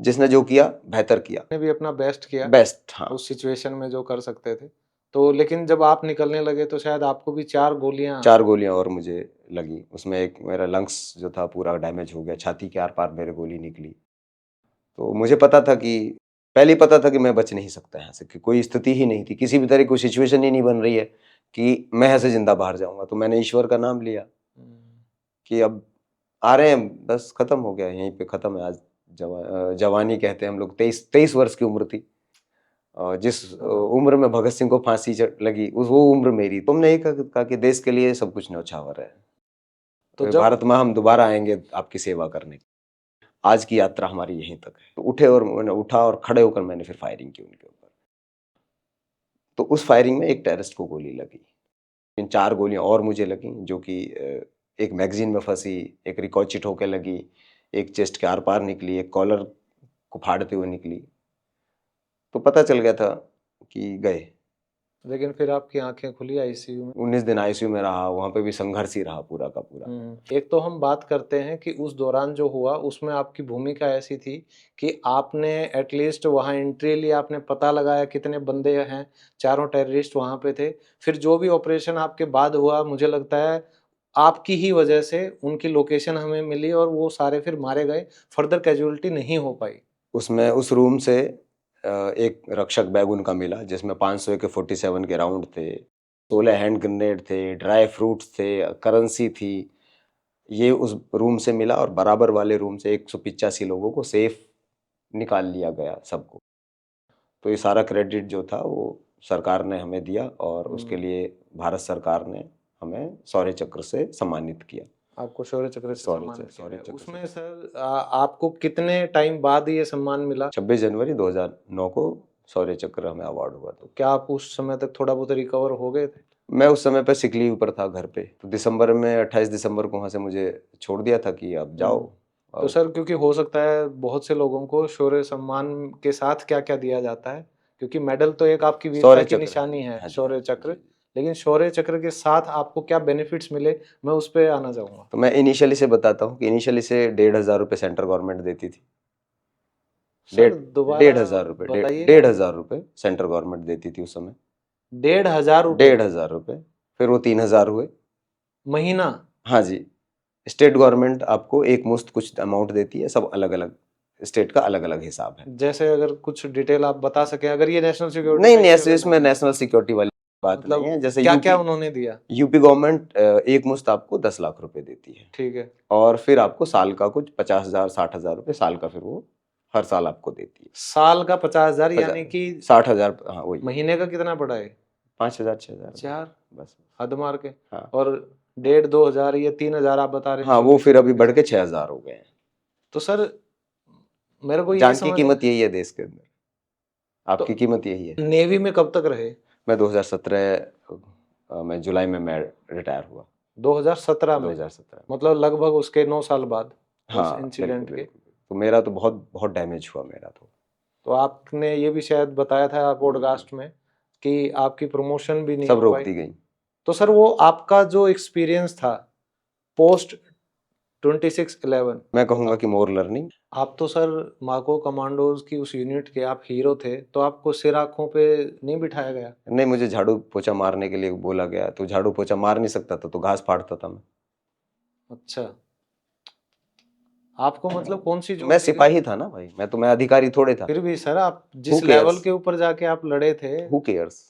जिसने जो किया बेहतर किया, ने भी अपना बेस्ट किया बेस्ट। हाँ, उस सिचुएशन में जो कर सकते थे। तो लेकिन जब आप निकलने लगे तो शायद आपको भी 4 गोलियां 4 गोलियां और मुझे लगी। उसमें एक मेरा लंग्स जो था पूरा डैमेज हो गया, छाती के आर पार मेरे गोली निकली। तो मुझे पता था कि पहले ही पता था कि मैं बच नहीं सकता यहाँ से, कि कोई स्थिति ही नहीं थी, किसी भी तरह की कोई सिचुएशन ही नहीं बन रही है कि मैं यहाँ से जिंदा बाहर जाऊंगा। तो मैंने ईश्वर का नाम लिया कि अब आ रहे हैं, बस खत्म हो गया, यहीं पे खत्म है आज। जवानी कहते हैं हम लोग। 23 वर्ष की उम्र थी। जिस उम्र में भगत सिंह को फांसी लगी, वो उम्र मेरी। तुमने ये कहा कि देश के लिए सब कुछ न्यौछावर है, तो तो जब भारत माँ हम दोबारा आएंगे आपकी सेवा करने। आज की यात्रा हमारी यहीं तक है। तो उठे और मैंने उठा और खड़े होकर मैंने फिर फायरिंग की उनके ऊपर। तो उस फायरिंग में एक टेररिस्ट को गोली लगी। इन 4 गोलियां और मुझे लगी, जो कि एक मैगजीन में फंसी, एक रिकॉर्चिट होकर लगी, एक चेस्ट के आर पार निकली, एक कॉलर को फाड़ते हुए निकली। तो पता चल गया था कि गए। लेकिन फिर आपकी आंखें खुली आईसीयू में? 19 दिन आईसीयू में रहा, वहां पे भी संघर्ष ही रहा पूरा का पूरा। एक तो हम बात करते हैं कि उस दौरान जो हुआ उसमें आपकी भूमिका ऐसी थी कि आपने एटलीस्ट वहां एंट्री ली, आपने पता लगाया कितने बंदे हैं, चारों टेररिस्ट वहां पे थे। फिर जो भी ऑपरेशन आपके बाद हुआ, मुझे लगता है आपकी ही वजह से उनकी लोकेशन हमें मिली और वो सारे फिर मारे गए, फर्दर कैजुअलिटी नहीं हो पाई। उसमें उस रूम से एक रक्षक बैग उनका मिला जिसमें 500 के 47 के राउंड थे, 16 हैंड ग्रेनेड थे, ड्राई फ्रूट्स थे, करेंसी थी। ये उस रूम से मिला और बराबर वाले रूम से 185 लोगों को सेफ निकाल लिया गया सबको। तो ये सारा क्रेडिट जो था वो सरकार ने हमें दिया और उसके लिए भारत सरकार ने हमें शौर्य चक्र से सम्मानित किया। आपको शौर्य चक्र से शौर्य सम्मानित शौर्य किया चक्र गया। से। उसमें सर आपको कितने टाइम बाद ये सम्मान मिला? 26 जनवरी 2009 को शौर्य चक्र हमें अवार्ड हुआ। तो क्या आप उस समय तक थोड़ा बहुत रिकवर हो गए थे? मैं उस समय पे सिक लीव पर था घर पे। तो दिसंबर में 28 दिसंबर को वहाँ से मुझे छोड़ दिया था कि अब जाओ। तो सर क्योंकि हो सकता है बहुत से लोगों को शौर्य सम्मान के साथ क्या क्या दिया जाता है, क्योंकि मेडल तो एक आपकी वीरता शौर्य की चक्र, निशानी है, हाँ जी, शौर्य हाँ चक्र, जी। लेकिन शौर्य चक्र के साथ आपको क्या बेनिफिट्स मिले, मैं उस पर आना चाहूंगा। तो मैं इनिशियली से बताता हूँ कि इनिशियली से 1,500 रुपये सेंट्रल गवर्नमेंट देती थी। सर दोबारा 1,500 रुपये, बताइएगा। 1,500 रुपये सेंट्रल गवर्नमेंट देती थी उस समय। 1,500 रुपये 1,500 रुपये, फिर वो 3,000 हुए। महीना? हाँ जी। स्टेट गवर्नमेंट आपको एक मुश्त कुछ अमाउंट देती है, सब अलग अलग स्टेट का अलग अलग हिसाब है। जैसे अगर कुछ डिटेल आप बता सकें, अगर ये नेशनल सिक्योरिटी नहीं नहीं, इसमें नेशनल सिक्योरिटी वाली बात मतलब नहीं है। जैसे क्या क्या उन्होंने दिया? यूपी गवर्नमेंट एक मुश्त आपको 10 लाख रुपए देती है। ठीक है। और फिर आपको साल का कुछ 50,000 60,000 रुपये साल का फिर वो हर साल आपको देती है। साल का 50,000 यानी कि 60,000, हाँ वही। महीने का कितना पड़ा है? 5,000 6,000 4? बस। हद मार के। हाँ और 1,500 2,000 या 3,000 आप बता रहे हैं? हाँ, वो फिर अभी बढ़ के 6,000 हो गए हैं। तो सर मेरे को ये जान की समझ कीमत यही है देश के अंदर, तो आपकी कीमत यही है। नेवी में कब तक रहे? मैं 2017 में जुलाई में मैं रिटायर हुआ। 2017 में? 2017 मतलब लगभग उसके 9 साल बाद हाँ, उस इंसिडेंट के। तो मेरा तो बहुत बहुत डैमेज हुआ मेरा तो आपने ये भी शायद बताया था पॉडकास्ट में कि आपकी प्रमोशन भी नहीं सब हो रोक पाई। दी गई। तो सर वो आपका जो एक्सपीरियंस था पोस्ट 26/11, मैं कहूँगा कि मोर लर्निंग। आप तो सर माको कमांडोज की उस यूनिट के आप हीरो थे, तो आपको सिर आंखों पे नहीं बिठाया गया? नहीं, मुझे झाड़ू पोछा मारने के लिए बोला गया, तो झाड़ू पोछा मार नहीं सकता था, तो घास फाड़ता था मैं। अच्छा, आपको मतलब कौन सी मैं ड्यूटी? सिपाही था ना भाई, मैं अधिकारी थोड़े था। फिर भी सर आप जिस Who cares? लेवल के ऊपर जाके आप लड़े थे, हु केयर्स,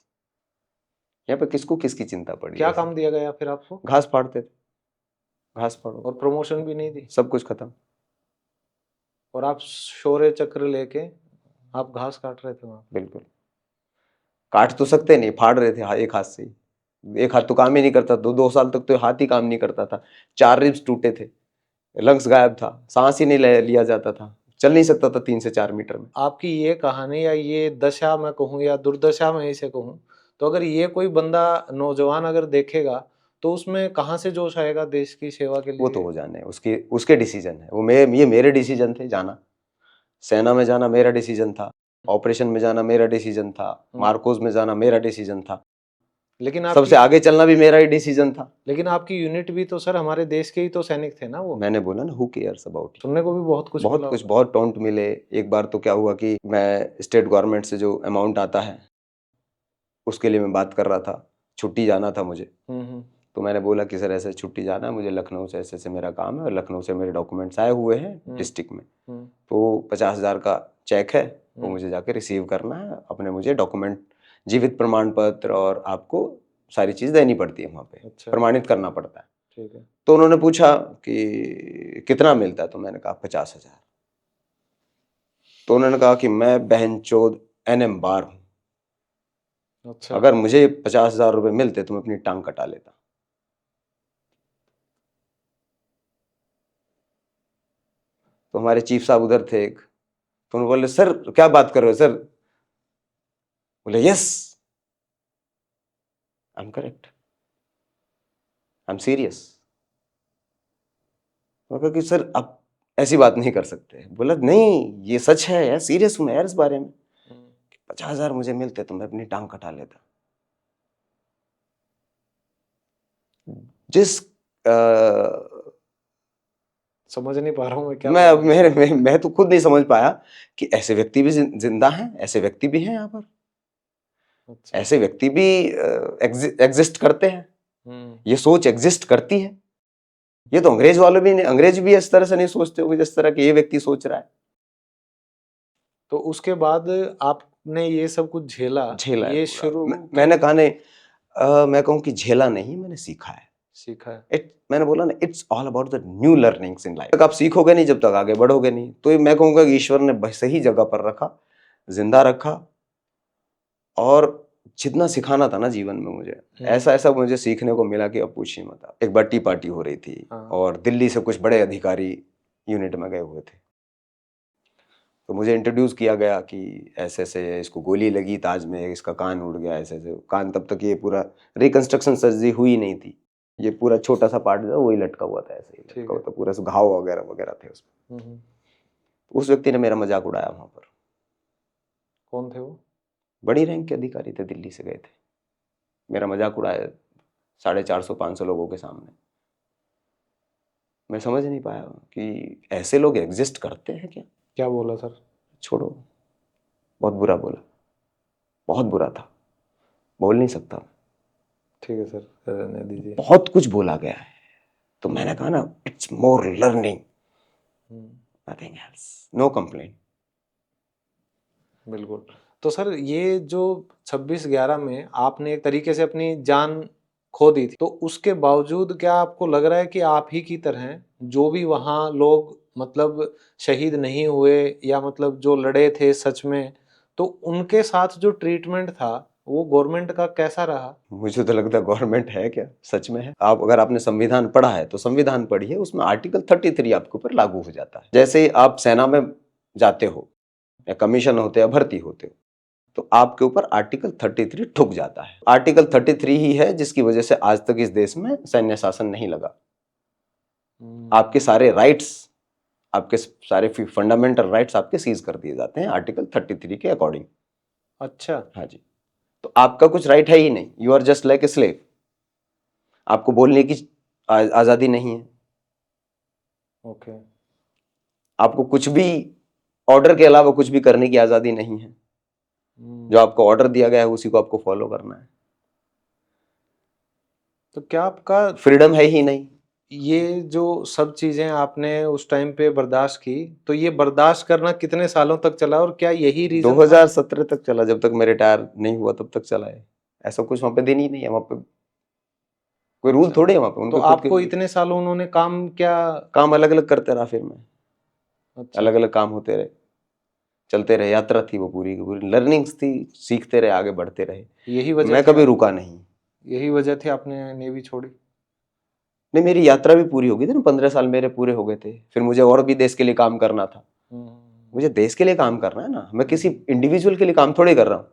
यहाँ पे किसको किसकी चिंता पड़ी क्या है? काम दिया गया फिर आपको? घास फाड़ते थे, घास फाड़ो, और प्रमोशन भी नहीं दी? सब कुछ खत्म। और आप शौर्य चक्र लेके आप घास काट रहे थे वहां? बिल्कुल। काट तो सकते नहीं, फाड़ रहे थे एक हाथ से ही। एक हाथ तो काम ही नहीं करता, 2 साल तक तो हाथ ही काम नहीं करता था। 4 रिब्स टूटे थे, लंग्स गायब था, सांस ही नहीं लिया जाता था, चल नहीं सकता था 3 से 4 मीटर में। आपकी ये कहानी या ये दशा मैं कहूँ या दुर्दशा मैं इसे कहूँ, तो अगर ये कोई बंदा नौजवान अगर देखेगा तो उसमें कहाँ से जोश आएगा देश की सेवा के वो तो लिए? हो जाने उसके उसके डिसीजन है। ये मेरे डिसीजन थे जाना। सेना में जाना मेरा डिसीजन था, ऑपरेशन में जाना मेरा डिसीजन था, मार्कोस में जाना मेरा डिसीजन था, लेकिन सबसे आगे चलना भी मेरा ही डिसीजन था। लेकिन आपकी यूनिट भी तो सर हमारे देश के ही तो सैनिक थे ना वो। मैंने बोला ना, हु केयर्स अबाउट यू। सुनने को भी बहुत कुछ बहुत मिला कुछ, होगा। बहुत टॉन्ट मिले। एक बार तो क्या हुआ कि मैं स्टेट गवर्नमेंट से जो अमाउंट आता है उसके लिए मैं बात कर रहा था, छुट्टी जाना था मुझे। तो मैंने बोला कि सर ऐसे छुट्टी जाना है मुझे, लखनऊ से ऐसे ऐसे मेरा काम है और लखनऊ से मेरे डॉक्यूमेंट्स आए हुए हैं डिस्ट्रिक्ट में, तो 50,000 का चेक है, वो मुझे जाके रिसीव करना है। अपने मुझे डॉक्यूमेंट, जीवित प्रमाण पत्र और आपको सारी चीज़ देनी पड़ती है वहाँ पे। अच्छा। प्रमाणित करना पड़ता है। ठीक है। तो उन्होंने पूछा कि कितना मिलता है, तो मैंने कहा 50,000। तो उन्होंने कहा कि मैं बहनचोद NM बार हूँ। अच्छा। अगर मुझे 50,000 रुपये मिलते तो मैं अपनी टांग कटा लेता। तो हमारे चीफ साहब उधर थे एक, तो उन्होंने बोले सर क्या बात कर रहे हो सर? बोले yes, I am correct, I am serious. मैं कहा कि सर आप ऐसी बात नहीं कर सकते। बोला नहीं ये सच है यार, सीरियस हूं मैं यार इस बारे में। 50,000 मुझे मिलते तो मैं अपनी टांग कटा लेता। जिस समझ नहीं पा रहा हूँ मैं क्या मैं तो खुद नहीं समझ पाया कि ऐसे व्यक्ति भी जिंदा हैं, ऐसे व्यक्ति भी हैं यहाँ पर। अच्छा। ऐसे व्यक्ति भी एग्जिस्ट करते हैं, ये सोच एग्जिस्ट करती है। ये तो अंग्रेज भी इस तरह से नहीं सोचते होंगे जिस तरह के ये व्यक्ति सोच रहा है। तो उसके बाद आपने ये सब कुछ झेला ये शुरू मैंने कहा नहीं, मैं कहूँ कि झेला नहीं, मैंने सीखा है। मैंने बोला ना, it's all about the new learnings in life. आप सीखोगे नहीं जब तक आगे बढ़ोगे नहीं। तो मैं कहूँगा कि ईश्वर ने सही जगह पर रखा, जिंदा रखा, और जितना सिखाना था ना जीवन में मुझे, ऐसा ऐसा मुझे सीखने को मिला कि अब पूछिए मत आप। एक बार टी पार्टी हो रही थी और दिल्ली से कुछ बड़े अधिकारी यूनिट में गए हुए थे। तो मुझे इंट्रोड्यूस किया गया कि ऐसे ऐसे इसको गोली लगी ताज में, इसका कान उड़ गया, ऐसे ऐसे कान। तब तक ये पूरा रिकंस्ट्रक्शन सर्जरी हुई नहीं थी, ये पूरा छोटा सा पार्ट था वही लटका हुआ था, ऐसे ही लटका हुआ था, पूरा घाव वगैरह वगैरह थे उसमें। उस व्यक्ति ने मेरा मजाक उड़ाया वहां पर। कौन थे वो? बड़ी बड़ी रैंक के अधिकारी थे, दिल्ली से गए थे। मेरा मजाक उड़ाया 450-500 लोगों के सामने। मैं समझ नहीं पाया कि ऐसे लोग एग्जिस्ट करते हैं क्या। क्या बोला सर? छोड़ो, बहुत बुरा बोला, बहुत बुरा था, बोल नहीं सकता। ठीक है सर, रहने दीजिए। बहुत कुछ बोला गया है। तो मैंने कहा ना, it's more learning, nothing else, no complaint. बिल्कुल। तो सर ये जो 26/11 में आपने एक तरीके से अपनी जान खो दी थी, तो उसके बावजूद क्या आपको लग रहा है कि आप ही की तरह जो भी वहाँ लोग मतलब शहीद नहीं हुए या मतलब जो लड़े थे सच में, तो उनके साथ जो ट्रीटमेंट था वो गवर्नमेंट का कैसा रहा? मुझे तो लगता है गवर्नमेंट है क्या, सच में है। आप अगर आपने संविधान पढ़ा है तो संविधान पढ़िए, उसमें आर्टिकल 33 आपके ऊपर लागू हो जाता है। जैसे आप सेना में जाते हो या कमीशन होते या भर्ती होते हो, तो आपके ऊपर आर्टिकल 33 ठुक जाता है। आर्टिकल 33 ही है जिसकी वजह से आज तक इस देश में सैन्य शासन नहीं लगा। आपके सारे राइट्स, आपके सारे फंडामेंटल राइट्स आपके सीज कर दिए जाते हैं आर्टिकल 33 के अकॉर्डिंग। अच्छा। हाँ जी। तो आपका कुछ राइट है ही नहीं, you are just like a slave. आपको बोलने की आजादी नहीं है। ओके। आपको कुछ भी ऑर्डर के अलावा कुछ भी करने की आजादी नहीं है। जो आपको ऑर्डर दिया गया है उसी को आपको फॉलो करना है। तो क्या आपका फ्रीडम है ही नहीं। ये जो सब चीजें आपने उस टाइम पे बर्दाश्त की, तो ये बर्दाश्त करना कितने सालों तक चला और क्या यही रीजन 2017 तक चला, जब तक मैं रिटायर नहीं हुआ तब तक चला है। ऐसा कुछ वहां पे दिन ही नहीं है, वहां पे कोई रूल थोड़े है वहां पे। तो आपको इतने सालों उन्होंने काम क्या? काम अलग अलग करते रहा फिर मैं। अच्छा। अलग अलग काम होते रहे, चलते रहे, यात्रा थी वो पूरी की पूरी, लर्निंग्स थी, सीखते रहे, आगे बढ़ते रहे। यही वजह मैं थी कभी रुका नहीं। यही वजह थी आपने नेवी छोड़ी? नहीं, मेरी यात्रा भी पूरी हो गई थी ना, 15 साल मेरे पूरे हो गए थे। फिर मुझे और भी देश के लिए काम करना था। मुझे देश के लिए काम करना है ना, मैं किसी इंडिविजुअल के लिए काम थोड़ी कर रहा हूँ।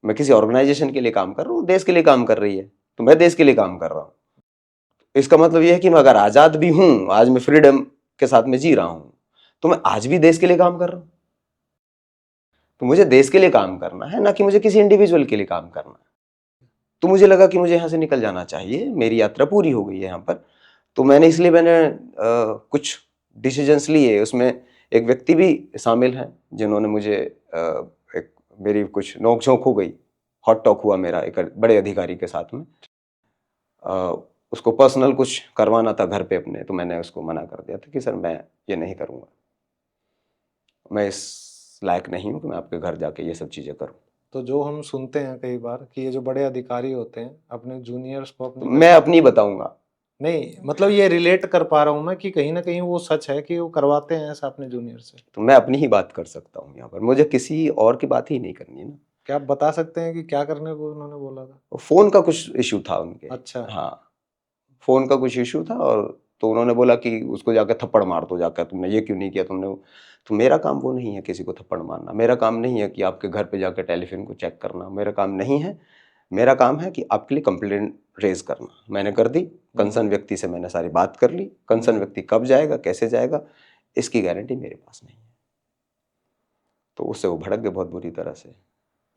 मैं किसी ऑर्गेनाइजेशन के लिए काम कर रहा हूँ, देश के लिए काम कर रही है, तो मैं देश के लिए काम कर रहा हूँ। इसका मतलब यह है कि मैं अगर आजाद भी हूं, आज मैं फ्रीडम के साथ में जी रहा हूं, तो मैं आज भी देश के लिए काम कर रहा हूं। तो मुझे देश के लिए काम करना है, ना कि मुझे किसी इंडिविजुअल के लिए काम करना है। तो मुझे लगा कि मुझे यहाँ से निकल जाना चाहिए, मेरी यात्रा पूरी हो गई है यहाँ पर। तो मैंने कुछ डिसीजंस लिए। उसमें एक व्यक्ति भी शामिल हैं जिन्होंने मुझे एक मेरी कुछ नोकझोंक हो गई, हॉट टॉक हुआ मेरा एक बड़े अधिकारी के साथ में। उसको पर्सनल कुछ करवाना था घर पे अपने, तो मैंने उसको मना कर दिया था कि सर मैं ये नहीं करूँगा, मैं इस लायक नहीं हूँ कि मैं आपके घर जाके ये सब चीज़ें करूँ। तो जो हम सुनते हैं कई बार कि ये जो बड़े अधिकारी होते हैं अपने जूनियर्स को तो अपने मैं अपनी बताऊँगा। नहीं, मतलब ये रिलेट कर पा रहा हूँ मैं कि कहीं ना कहीं वो सच है कि वो करवाते हैं ऐसा अपने जूनियर से। तो मैं अपनी ही बात कर सकता हूँ यहाँ पर, मुझे किसी और की बात ही नहीं करनी है ना। क्या आप बता सकते हैं कि क्या करने को उन्होंने बोला था? फ़ोन का कुछ इशू था उनके। अच्छा। हाँ, फ़ोन का कुछ इशू था, और तो उन्होंने बोला कि उसको जाकर थप्पड़ मार दो, जाकर तुमने ये क्यों नहीं किया तुमने। तो मेरा काम वो नहीं है किसी को थप्पड़ मारना, मेरा काम नहीं है कि आपके घर पे जाकर टेलीफोन को चेक करना, मेरा काम नहीं है। मेरा काम है कि आपके लिए कंप्लेंट रेज करना। मैंने कर दी, कंसर्न व्यक्ति से मैंने सारी बात कर ली। कंसर्न व्यक्ति कब जाएगा, कैसे जाएगा, इसकी गारंटी मेरे पास नहीं है। तो उससे वो भड़क गए बहुत बुरी तरह से।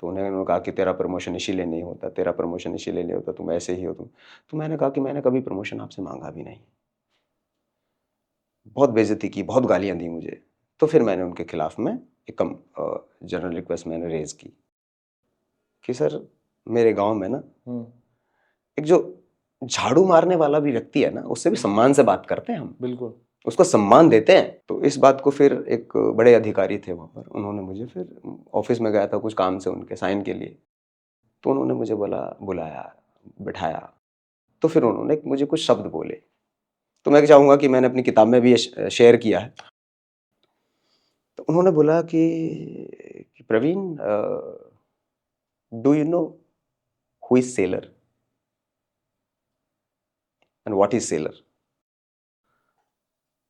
तो उन्होंने कहा कि तेरा प्रमोशन इसीलिए नहीं होता, तेरा प्रमोशन इसीलिए नहीं होता, तुम ऐसे ही हो तुम। तो मैंने कहा कि मैंने कभी प्रमोशन आपसे मांगा भी नहीं। बहुत बेइज्जती की, बहुत गालियां दी मुझे। तो फिर मैंने उनके खिलाफ में एक जनरल रिक्वेस्ट मैंने रेज की कि सर मेरे गांव में ना एक जो झाड़ू मारने वाला भी व्यक्ति है ना, उससे भी सम्मान से बात करते हैं हम, बिल्कुल। उसको सम्मान देते हैं। तो इस बात को फिर एक बड़े अधिकारी थे वहाँ पर, उन्होंने मुझे फिर ऑफिस में गया था कुछ काम से उनके साइन के लिए, तो उन्होंने मुझे बुलाया, बिठाया। तो फिर उन्होंने मुझे कुछ शब्द बोले, तो मैं चाहूँगा कि मैंने अपनी किताब में भी ये शेयर किया है। तो उन्होंने बोला कि Praveen, do you know who is sailor and what is sailor.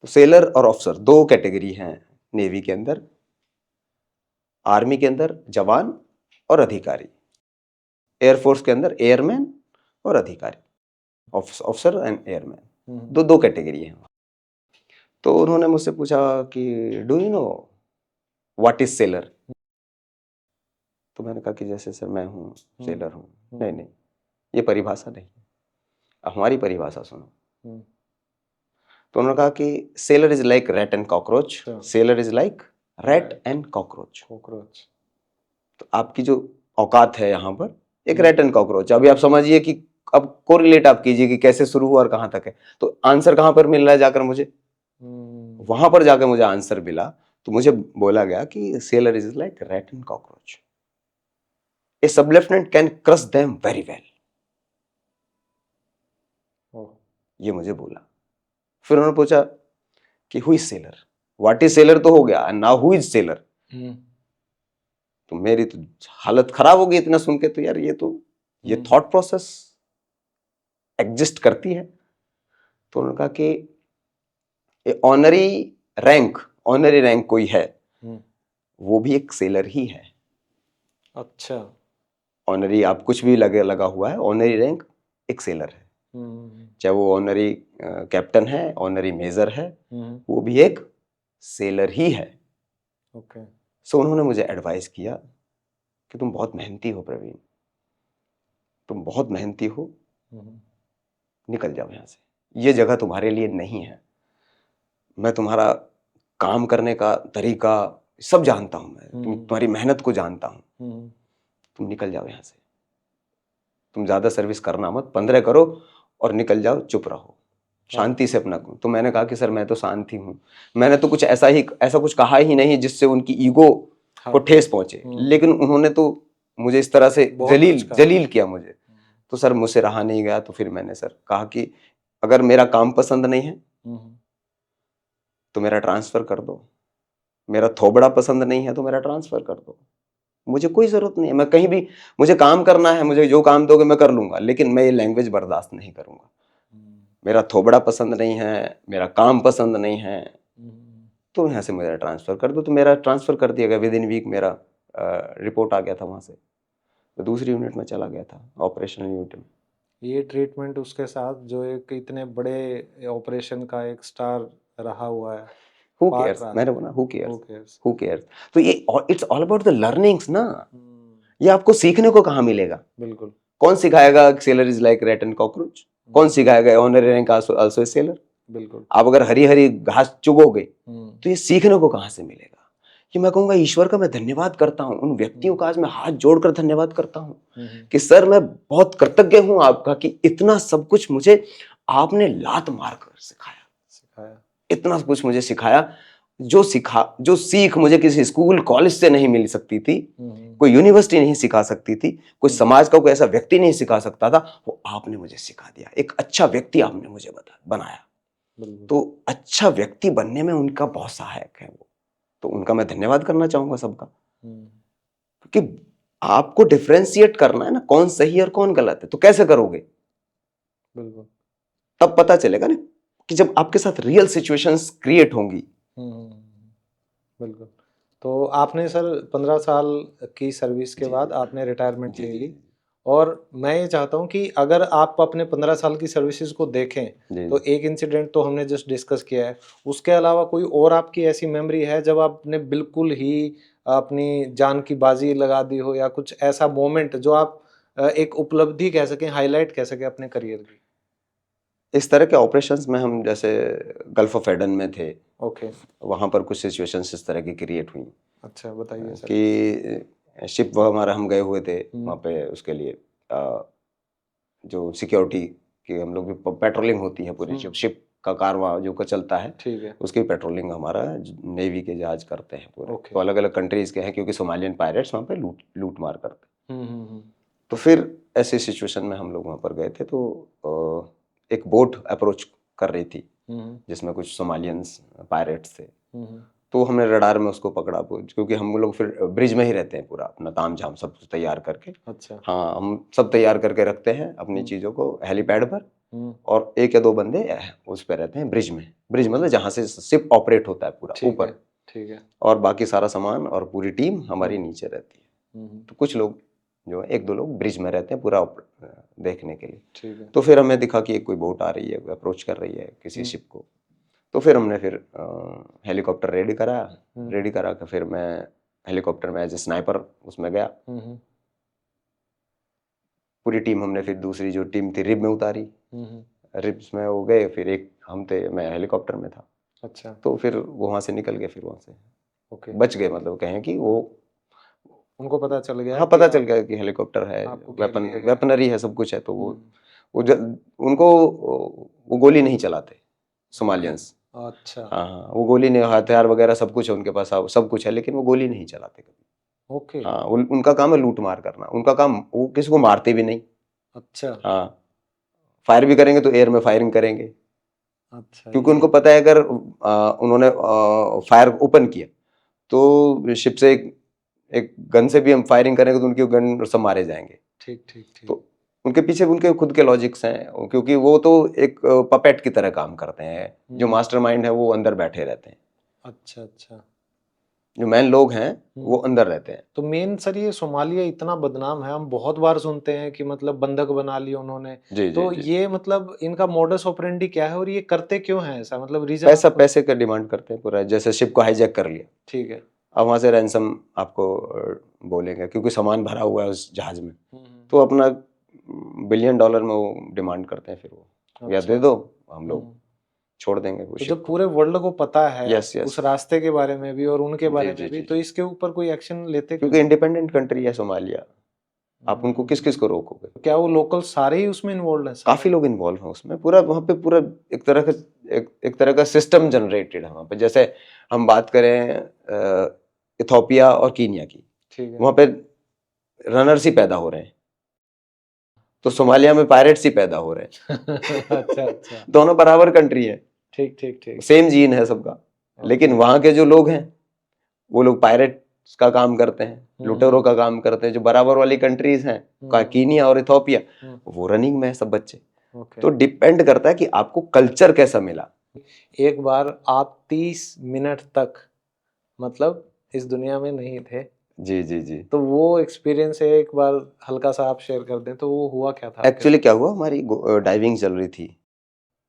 तो सेलर और ऑफिसर दो कैटेगरी हैं नेवी के अंदर। आर्मी के अंदर जवान और अधिकारी, एयरफोर्स के अंदर एयरमैन और अधिकारी, ऑफिसर एंड एयरमैन, दो कैटेगरी हैं। तो उन्होंने मुझसे पूछा कि do you know what is sailor. तो मैंने कहा कि जैसे सर मैं हूँ सेलर हूँ। नहीं नहीं, ये परिभाषा नहीं, हमारी परिभाषा सुनो। तो उन्होंने कहा कि sailor is like rat and cockroach, seller is like rat and cockroach. तो आपकी जो औकात है यहाँ पर एक रैट एंड कॉकरोच। अभी आप समझिए कि अब कोरिलेट आप कीजिए कि कैसे शुरू हुआ और कहाँ तक है। तो आंसर कहाँ पर मिल रहा है जाकर मुझे, वहां पर जाकर मुझे आंसर मिला। तो मुझे बोला गया कि sailor is like rat and cockroach, a sub lieutenant can crush them very well. ये मुझे बोला। फिर उन्होंने पूछा कि who is sailor, what is sailor तो हो गया, नाउ हु इज सेलर। तो मेरी तो हालत खराब हो गई इतना सुन के। तो यार ये थॉट प्रोसेस एग्जिस्ट करती है। तो उन्होंने कहा कि ऑनरी रैंक कोई है, वो भी एक सेलर ही है। अच्छा। ऑनरी आप कुछ भी लगा हुआ है, ऑनरी रैंक एक सेलर है। चाहे वो ऑनरी कैप्टन है, ऑनरी मेजर है, वो भी एक सेलर ही है। ओके। सो उन्होंने मुझे एडवाइस किया कि तुम बहुत मेहनती हो प्रवीण, तुम बहुत मेहनती हो, निकल जाओ यहाँ से, ये जगह तुम्हारे लिए नहीं है। मैं तुम्हारा काम करने का तरीका सब जानता हूं, मैं तुम्हारी मेहनत को जानता हूं। तुम निकल जाओ यहाँ से, तुम ज्यादा सर्विस करना मत, 15 करो और निकल जाओ, चुप रहो, शांति से अपना। तो मैंने कहा कि सर मैं तो शांति हूँ, मैंने तो कुछ ऐसा कुछ कहा ही नहीं जिससे उनकी ईगो को ठेस पहुंचे। लेकिन उन्होंने तो मुझे इस तरह से जलील किया मुझे। तो सर मुझसे रहा नहीं गया। तो फिर मैंने सर कहा कि अगर मेरा काम पसंद नहीं है तो मेरा ट्रांसफर कर दो, मेरा थोबड़ा पसंद नहीं है तो मेरा ट्रांसफर कर दो, मुझे कोई जरूरत नहीं है, मैं कहीं भी, मुझे काम करना है, मुझे जो काम दोगे मैं कर लूंगा, लेकिन मैं ये लैंग्वेज बर्दाश्त नहीं करूंगा। मेरा थोबड़ा पसंद नहीं है, मेरा काम पसंद नहीं है, तो यहाँ से मेरा ट्रांसफर कर दो। तो मेरा ट्रांसफर कर दिया गया, विद इन वीक मेरा रिपोर्ट आ गया था वहाँ से, तो दूसरी यूनिट में चला गया था, ऑपरेशनल यूनिट में। ये ट्रीटमेंट उसके साथ जो एक इतने बड़े ऑपरेशन का एक स्टार रहा हुआ है, हु पार्ट केयर्स, रहा मैंने है। बोला who Who cares, cares? Who cares. तो ये it's all about the learnings ना, ये आपको सीखने को कहाँ मिलेगा? बिल्कुल। कौन सिखाएगा seller is like rat and cockroach? कौन सिखाएगा ऑनर रैंक आल्सो सेलर? बिल्कुल। आप अगर हरी हरी घास चुगोगे तो ये सीखने को कहाँ से मिलेगा? कि मैं कहूँगा ईश्वर का मैं धन्यवाद करता हूँ, उन व्यक्तियों का आज मैं हाथ जोड़कर धन्यवाद करता हूँ कि सर मैं बहुत कृतज्ञ हूँ आपका कि इतना सब कुछ मुझे आपने लात मार कर सिखाया, इतना कुछ मुझे सिखाया, जो सीख मुझे किसी स्कूल कॉलेज से नहीं मिल सकती थी, कोई यूनिवर्सिटी नहीं सिखा सकती थी, कोई समाज का कोई ऐसा व्यक्ति नहीं सिखा सकता था, वो आपने मुझे सिखा दिया। एक अच्छा व्यक्ति आपने मुझे बनाया। तो अच्छा व्यक्ति बनने में उनका बहुत सहायक है वो, तो उनका मैं धन्यवाद करना चाहूंगा सबका, क्योंकि आपको डिफरेंशिएट करना है ना, कौन सही और कौन गलत है, तो कैसे करोगे? बिल्कुल। तब पता चलेगा ना कि जब आपके साथ रियल सिचुएशंस क्रिएट होंगी। बिल्कुल। तो आपने सर 15 साल की सर्विस के बाद आपने रिटायरमेंट ले ली, और मैं ये चाहता हूँ कि अगर आप अपने 15 साल की सर्विसेज को देखें तो एक इंसिडेंट तो हमने जस्ट डिस्कस किया है, उसके अलावा कोई और आपकी ऐसी मेमोरी है जब आपने बिल्कुल ही अपनी जान की बाजी लगा दी हो, या कुछ ऐसा मोमेंट जो आप एक उपलब्धि कह सकें, हाईलाइट कह सकें अपने करियर की? इस तरह के ऑपरेशंस में हम जैसे गल्फ ऑफ एडन में थे, ओके। वहां पर कुछ सिचुएशंस इस तरह की क्रिएट हुई अच्छा, बताइए सर। कि शिप हमारा हम गए हुए थे वहाँ पे, उसके लिए जो सिक्योरिटी की हम लोग भी पेट्रोलिंग होती है पूरी, शिप का कारवां जो का चलता है, ठीक है। उसकी पेट्रोलिंग हमारा नेवी के जहाज करते हैं पूरे। ओके। तो अलग अलग कंट्रीज के हैं, क्योंकि सोमालियन पायरेट्स वहाँ पे लूट मार करते हैं। हम्म। तो फिर ऐसी सिचुएशन में हम लोग वहाँ पर गए थे, तो एक बोट अप्रोच कर रही थी जिसमें कुछ सोमालियंस पायरेट्स थे। तो हमने रडार में उसको पकड़ा, क्योंकि हम लोग फिर ब्रिज में ही रहते हैं, पूरा अपना ताम झाम सब कुछ तैयार करके। अच्छा। हाँ, हम सब तैयार करके रखते हैं अपनी चीज़ों को हेलीपैड पर, और एक या दो बंदे उस पर रहते हैं ब्रिज में। ब्रिज मतलब जहाँ से शिप ऑपरेट होता है पूरा ऊपर, ठीक है। और बाकी सारा सामान और पूरी टीम हमारी नीचे रहती है। तो कुछ लोग जो एक दो लोग ब्रिज में रहते हैं पूरा देखने के लिए। ठीक है। तो फिर हमें दिखा कि एक कोई बोट आ रही है, अप्रोच कर रही है किसी शिप को। तो फिर हमने फिर हेलीकॉप्टर रेडी करा के फिर मैं हेलीकॉप्टर में एज ए स्नाइपर उसमें गया। पूरी टीम हमने फिर दूसरी जो टीम थी रिब में उतारी, रिब्स में वो गए, फिर एक हम थे, मैं हेलीकॉप्टर में था। अच्छा। तो फिर वो वहाँ से निकल गए, फिर वहाँ से ओके। बच गए, मतलब कहें कि वो उनको पता चल गया। हाँ, पता चल गया कि हेलीकॉप्टर है, वेपनरी है, सब कुछ है। तो उनको वो गोली नहीं चलाते सोमालियंस। अच्छा। हाँ, वो गोली नहीं, हथियार वगैरह सब कुछ है उनके पास, सब कुछ है, लेकिन वो गोली नहीं चलाते कभी। ओके। हाँ, उनका काम है लूट मार करना, उनका काम, वो किसी को मारते भी नहीं। अच्छा। हाँ, फायर भी करेंगे तो एयर में फायरिंग करेंगे। अच्छा। क्योंकि उनको पता है अगर उन्होंने फायर ओपन किया तो शिप से एक गन से भी हम फायरिंग करेंगे तो उनके गन सब मारे जाएंगे। ठीक। तो उनके पीछे उनके खुद के लॉजिक्स हैं, क्योंकि वो तो एक पपेट की तरह काम करते हैं, जो मास्टरमाइंड है वो अंदर बैठे रहते हैं। अच्छा। जो मैन लोग हैं वो अंदर रहते हैं। तो मेन सर ये सोमालिया इतना बदनाम है, हम बहुत बार सुनते हैं कि मतलब बंधक बना लिया उन्होंने। तो ये मतलब इनका मॉडस ऑपरेंडी क्या है और ये करते क्यों हैं ऐसा, मतलब रीजन? पैसे का डिमांड करते हैं पूरा। जैसे शिप को हाईजैक कर लिया, ठीक है, अब वहां से रैंसम आपको बोलेंगे, क्योंकि सामान भरा हुआ है उस जहाज में, तो अपना $1 बिलियन में वो डिमांड करते हैं। फिर वो या दे दो, हम लोग छोड़ देंगे। तो जब पूरे वर्ल्ड को पता है yes. उस रास्ते के बारे में भी और उनके बारे में भी, तो इसके ऊपर कोई एक्शन लेते? क्योंकि इंडिपेंडेंट कंट्री है सोमालिया, आप उनको किस को रोकोगे? क्या वो लोकल सारे ही उसमें इन्वॉल्व हैं? काफी लोग इन्वॉल्व हैं उसमें। पूरा वहाँ पे पूरा एक तरह का सिस्टम जनरेटेड है वहाँ पे। जैसे हम बात करें इथोपिया और कीनिया की, ठीक है, वहाँ पे रनर्स ही पैदा हो रहे हैं, तो सोमालिया में पायरेट्स ही पैदा हो रहे हैं। अच्छा। दोनों बराबर कंट्री है, ठीक, सेम जीन है सबका। लेकिन वहाँ के जो लोग हैं वो लोग पायरेट्स का काम करते हैं, लुटेरों का काम करते हैं। जो बराबर वाली कंट्रीज हैं, कीनिया और इथोपिया, वो रनिंग में है सब बच्चे। तो डिपेंड करता है कि आपको कल्चर कैसा मिला। एक बार आप 30 मिनट तक मतलब इस दुनिया में नहीं थे, जी जी जी। तो वो एक्सपीरियंस है, एक बार हल्का सा आप शेयर कर दें तो वो हुआ क्या था? एक्चुअली क्या हुआ, हमारी डाइविंग चल रही थी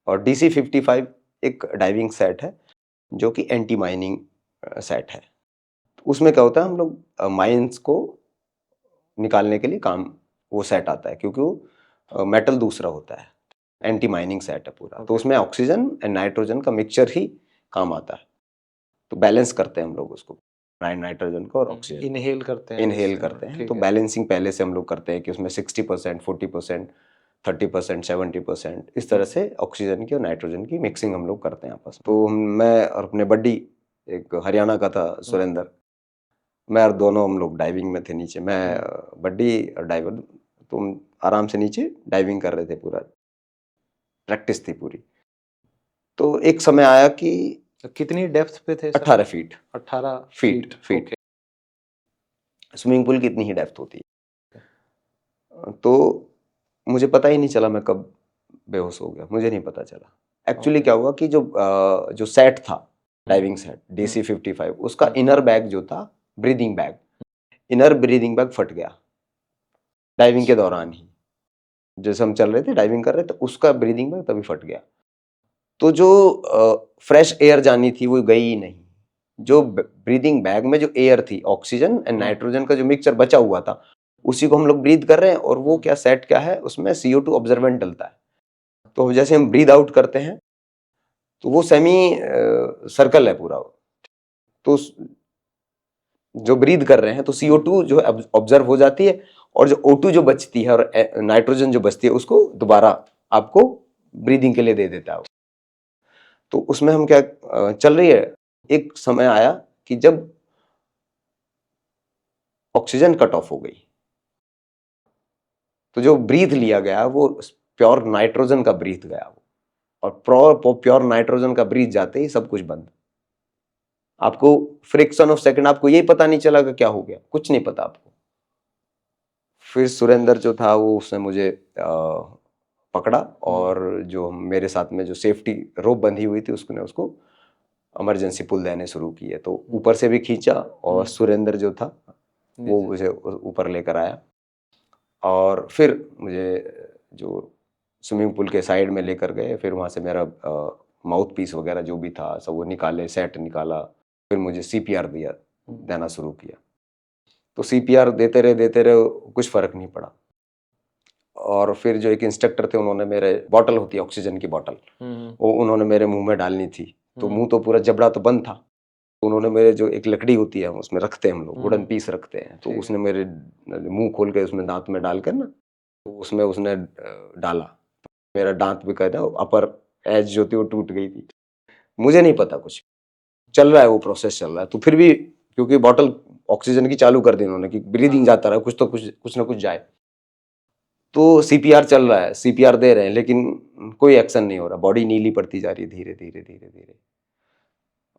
और DC-55 एक डाइविंग सेट है जो कि एंटी माइनिंग सेट है। उसमें क्या होता है, हम लोग माइंस को निकालने के लिए काम वो सेट आता है, क्योंकि वो मेटल दूसरा होता है। एंटी माइनिंग सेट है पूरा। तो उसमें ऑक्सीजन एंड नाइट्रोजन का मिक्सचर ही काम आता है। तो बैलेंस करते हैं हम लोग उसको, नाइट्रोजन को और ऑक्सीजन इनहेल करते हैं, इनहेल करते हैं। तो बैलेंसिंग पहले से हम लोग करते हैं कि उसमें 60%, 40%, 30%, 70% इस तरह से ऑक्सीजन की और नाइट्रोजन की मिक्सिंग हम लोग करते हैं आपस में। तो मैं और अपने बड्डी, एक हरियाणा का था सुरेंद्र, मैं और दोनों हम लोग डाइविंग में थे नीचे। मैं बड्डी और डाइवर, तो हम आराम से नीचे डाइविंग कर रहे थे, पूरा प्रैक्टिस थी पूरी। तो एक समय आया कि कितनी डेप्थ पे थे? 18 फीट। 18 फीट। स्विमिंग पूल की इतनी ही डेप्थ होती है। तो मुझे पता ही नहीं चला मैं कब बेहोश हो गया, मुझे नहीं पता चला। एक्चुअली क्या हुआ कि जो सेट था, डाइविंग सेट DC-55, उसका इनर बैग जो था, breathing bag, inner breathing bag फट गया डाइविंग के दौरान ही। जैसे हम चल रहे थे, डाइविंग कर रहे थे, उसका ब्रीदिंग बैग तभी फट गया। तो जो फ्रेश एयर जानी थी वो गई ही नहीं। जो ब्रीदिंग बैग में जो एयर थी, ऑक्सीजन एंड नाइट्रोजन का जो मिक्सचर बचा हुआ था, उसी को हम लोग ब्रीथ कर रहे हैं। और वो क्या सेट क्या है, उसमें CO2 ऑब्जर्वेंट डलता है। तो जैसे हम ब्रीद आउट करते हैं तो वो सेमी सर्कल है पूरा। तो जो ब्रीद कर रहे हैं तो CO2 जो है ऑब्जर्व हो जाती है, और जो O2 जो बचती है और नाइट्रोजन जो बचती है, उसको दोबारा आपको ब्रीदिंग के लिए दे देता है। तो उसमें हम क्या चल रही है, एक समय आया कि जब ऑक्सीजन कट ऑफ हो गई, तो जो ब्रीथ लिया गया वो प्योर नाइट्रोजन का ब्रीथ गया वो, और प्योर नाइट्रोजन का ब्रीथ जाते ही सब कुछ बंद। आपको फ्रैक्शन ऑफ सेकंड, आपको यही पता नहीं चला कि क्या हो गया, कुछ नहीं पता आपको। फिर सुरेंद्र जो था वो, उसने मुझे पकड़ा, और जो मेरे साथ में जो सेफ्टी रोप बंधी हुई थी, उसको इमरजेंसी पुल देने शुरू किए। तो ऊपर से भी खींचा, और सुरेंद्र जो था वो मुझे ऊपर लेकर आया, और फिर मुझे जो स्विमिंग पूल के साइड में लेकर गए। फिर वहाँ से मेरा माउथ पीस वगैरह जो भी था सब वो निकाले, सेट निकाला। फिर मुझे CPR देना शुरू किया। तो CPR देते रहे, कुछ फर्क नहीं पड़ा। और फिर जो एक इंस्ट्रक्टर थे, उन्होंने मेरे बॉटल होती है ऑक्सीजन की बॉटल, वो उन्होंने मेरे मुंह में डालनी थी। तो मुंह तो पूरा जबड़ा तो बंद था, तो उन्होंने मेरे जो एक लकड़ी होती है उसमें रखते हैं हम लोग, वुडन पीस रखते हैं, तो उसने मेरे मुंह खोल के उसमें दांत में डालकर ना, तो उसमें उसने डाला। मेरा दांत भी कहता है अपर एज जो थी वो टूट गई थी। मुझे नहीं पता, कुछ चल रहा है, वो प्रोसेस चल रहा है। तो फिर भी क्योंकि बॉटल ऑक्सीजन की चालू कर दी उन्होंने कि ब्रीदिंग जाता रहा, कुछ ना कुछ जाए। तो CPR चल रहा है, CPR दे रहे हैं, लेकिन कोई एक्शन नहीं हो रहा। बॉडी नीली पड़ती जा रही है धीरे धीरे धीरे धीरे।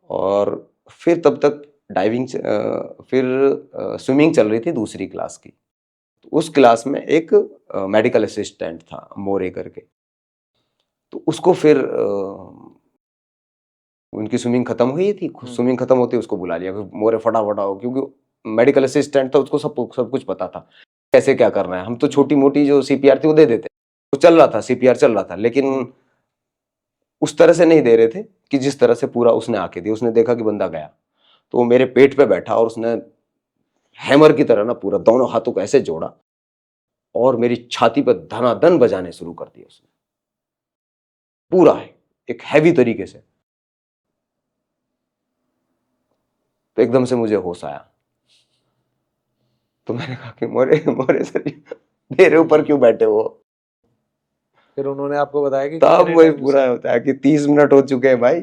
और फिर तब तक फिर स्विमिंग चल रही थी दूसरी क्लास की। तो उस क्लास में एक मेडिकल असिस्टेंट था, मोरे करके। तो उसको फिर उनकी स्विमिंग खत्म हुई थी, स्विमिंग खत्म होती उसको बुला लिया, मोरे फटाफट आओ, क्योंकि मेडिकल असिस्टेंट था, उसको सब कुछ पता था कैसे क्या करना है। हम तो छोटी मोटी जो CPR थी वो दे देते, तो चल रहा था, CPR चल रहा था, लेकिन उस तरह से नहीं दे रहे थे कि जिस तरह से पूरा उसने आके दिया। उसने देखा कि बंदा गया, तो वो मेरे पेट पे बैठा, और उसने हैमर की तरह ना पूरा दोनों हाथों को ऐसे जोड़ा, और मेरी छाती पर धनाधन बजाने शुरू कर दिया उसने, पूरा है एक हैवी तरीके से। तो एकदम से मुझे होश आया। तो मैंने कहा कि मोरे सर मेरे ऊपर क्यों बैठे हो? फिर उन्होंने आपको बताया कि तब वही पूरा होता है कि 30 मिनट हो चुके हैं भाई,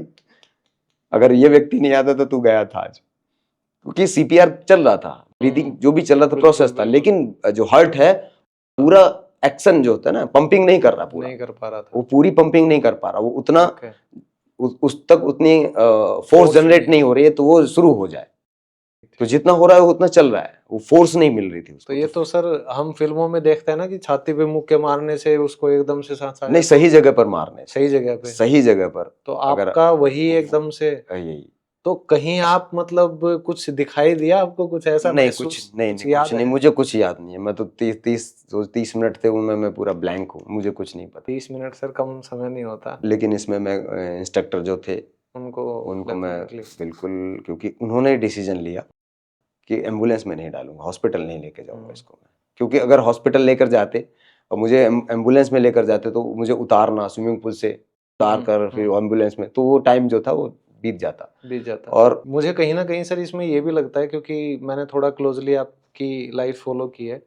अगर ये व्यक्ति नहीं आता तो तू गया था आज। क्योंकि CPR चल रहा था, ब्रीदिंग जो भी चल रहा था, प्रोसेस था, लेकिन जो हार्ट है पूरा एक्शन जो होता है ना, पंपिंग नहीं कर रहा, पूरा नहीं कर पा रहा था, वो पूरी पंपिंग नहीं कर पा रहा, वो उतना उस तक उतनी फोर्स जनरेट नहीं हो रही है तो वो शुरू हो जाए। तो जितना हो रहा है वो उतना चल रहा है, वो फोर्स नहीं मिल रही थी उसको। तो ये तो सर हम फिल्मों में देखते हैं ना कि छाती पे मुक्के मारने से उसको एकदम से सांस आ नहीं, जाता है। सही जगह पर मारने से, सही जगह पे। सही जगह पर। तो अगर आपका वही एकदम से, यही तो कहीं आप मतलब कुछ दिखाई दिया आपको, कुछ ऐसा नहीं, महसूस, कुछ नहीं, कुछ नहीं, याद कुछ नहीं, है? मुझे कुछ याद नहीं है। मैं तो 30 मिनट थे उनमें, मैं पूरा ब्लैंक हूँ, मुझे कुछ नहीं पता। 30 मिनट सर कम समय नहीं होता। लेकिन इसमें मैं इंस्ट्रक्टर जो थे उनको मैं definitely- बिल्कुल, क्योंकि उन्होंने डिसीजन लिया कि एम्बुलेंस में नहीं डालूंगा, हॉस्पिटल नहीं लेके जाऊंगा इसको मैं। क्योंकि अगर हॉस्पिटल लेकर जाते और मुझे एम्बुलेंस में लेकर जाते तो मुझे उतारना, स्विमिंग पूल से उतार कर फिर एम्बुलेंस में, तो वो टाइम जो था वो बीत जाता। और मुझे कहीं ना कहीं सर इसमें ये भी लगता है, क्योंकि मैंने थोड़ा क्लोजली आपकी लाइफ फॉलो की है,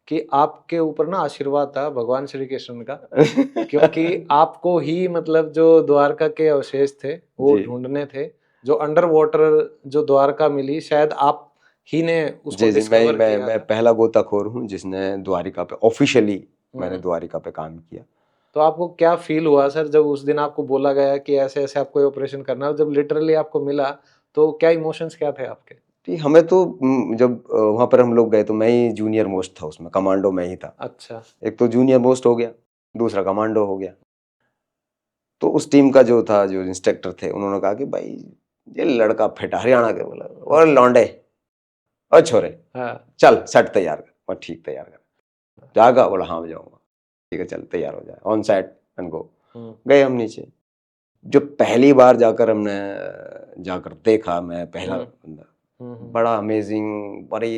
कि आपके ऊपर ना आशीर्वाद था भगवान श्री कृष्ण का, क्योंकि आपको ही मतलब जो द्वारका के अवशेष थे वो जी। ढूंढने थे, जो अंडर वाटर जो द्वारका मिली शायद आप ही ने उसको जी, डिस्कवर किया मैं था। पहला गोताखोर हूँ जिसने द्वारिका पे ऑफिशियली, मैंने द्वारिका पे काम किया। तो आपको क्या फील हुआ सर जब उस दिन आपको बोला गया कि ऐसे ऐसे आपको ऑपरेशन करना है, और जब लिटरली आपको मिला तो क्या इमोशंस क्या थे आपके? कि हमें तो जब वहां पर हम लोग गए तो मैं ही जूनियर मोस्ट था उसमें, कमांडो मैं ही था। अच्छा। एक तो जूनियर मोस्ट हो गया, दूसरा कमांडो हो गया। तो उस टीम का जो था, जो इंस्ट्रक्टर थे, उन्होंने कहा कि भाई ये लड़का फिट, हरियाणा के बोला, और लौंडे और छोरे, हाँ। चल सेट तैयार कर। और ठीक, तैयार कर। जागा? बोला हाँ मैं जाऊंगा। ठीक है, चल तैयार हो जाए, ऑन सेट एंड गो। गए हम नीचे। जो पहली बार जाकर देखा मैं, पहला बंदा, बड़ा अमेजिंग, बड़ी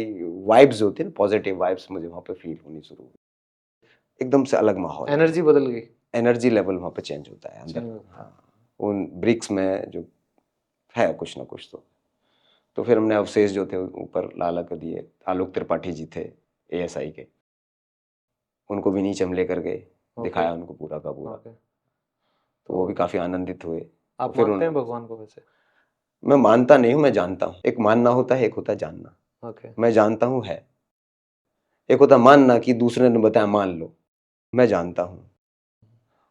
वाइब्स होती है ना, पॉजिटिव वाइब्स मुझे वहां पे फील होनी शुरू हुई। एकदम से अलग माहौल, एनर्जी बदल गई। एनर्जी लेवल वहां पे चेंज होता है अंदर। हाँ, उन ब्रिक्स में जो है कुछ ना कुछ। तो फिर हमने अवशेष जो थे ऊपर लाला कर दिए। आलोक त्रिपाठी जी थे एएसआई के, उनको भी नीचे हम लेकर गए, दिखाया उनको पूरा का पूरा। तो वो भी काफी आनंदित हुए। आप फिर मानते हैं भगवान को वैसे? मैं मानता नहीं हूँ, मैं जानता हूँ। एक मानना होता है, एक होता है जानना। मैं जानता हूँ है, एक होता है मानना कि दूसरे ने बताया मान लो। मैं जानता हूँ।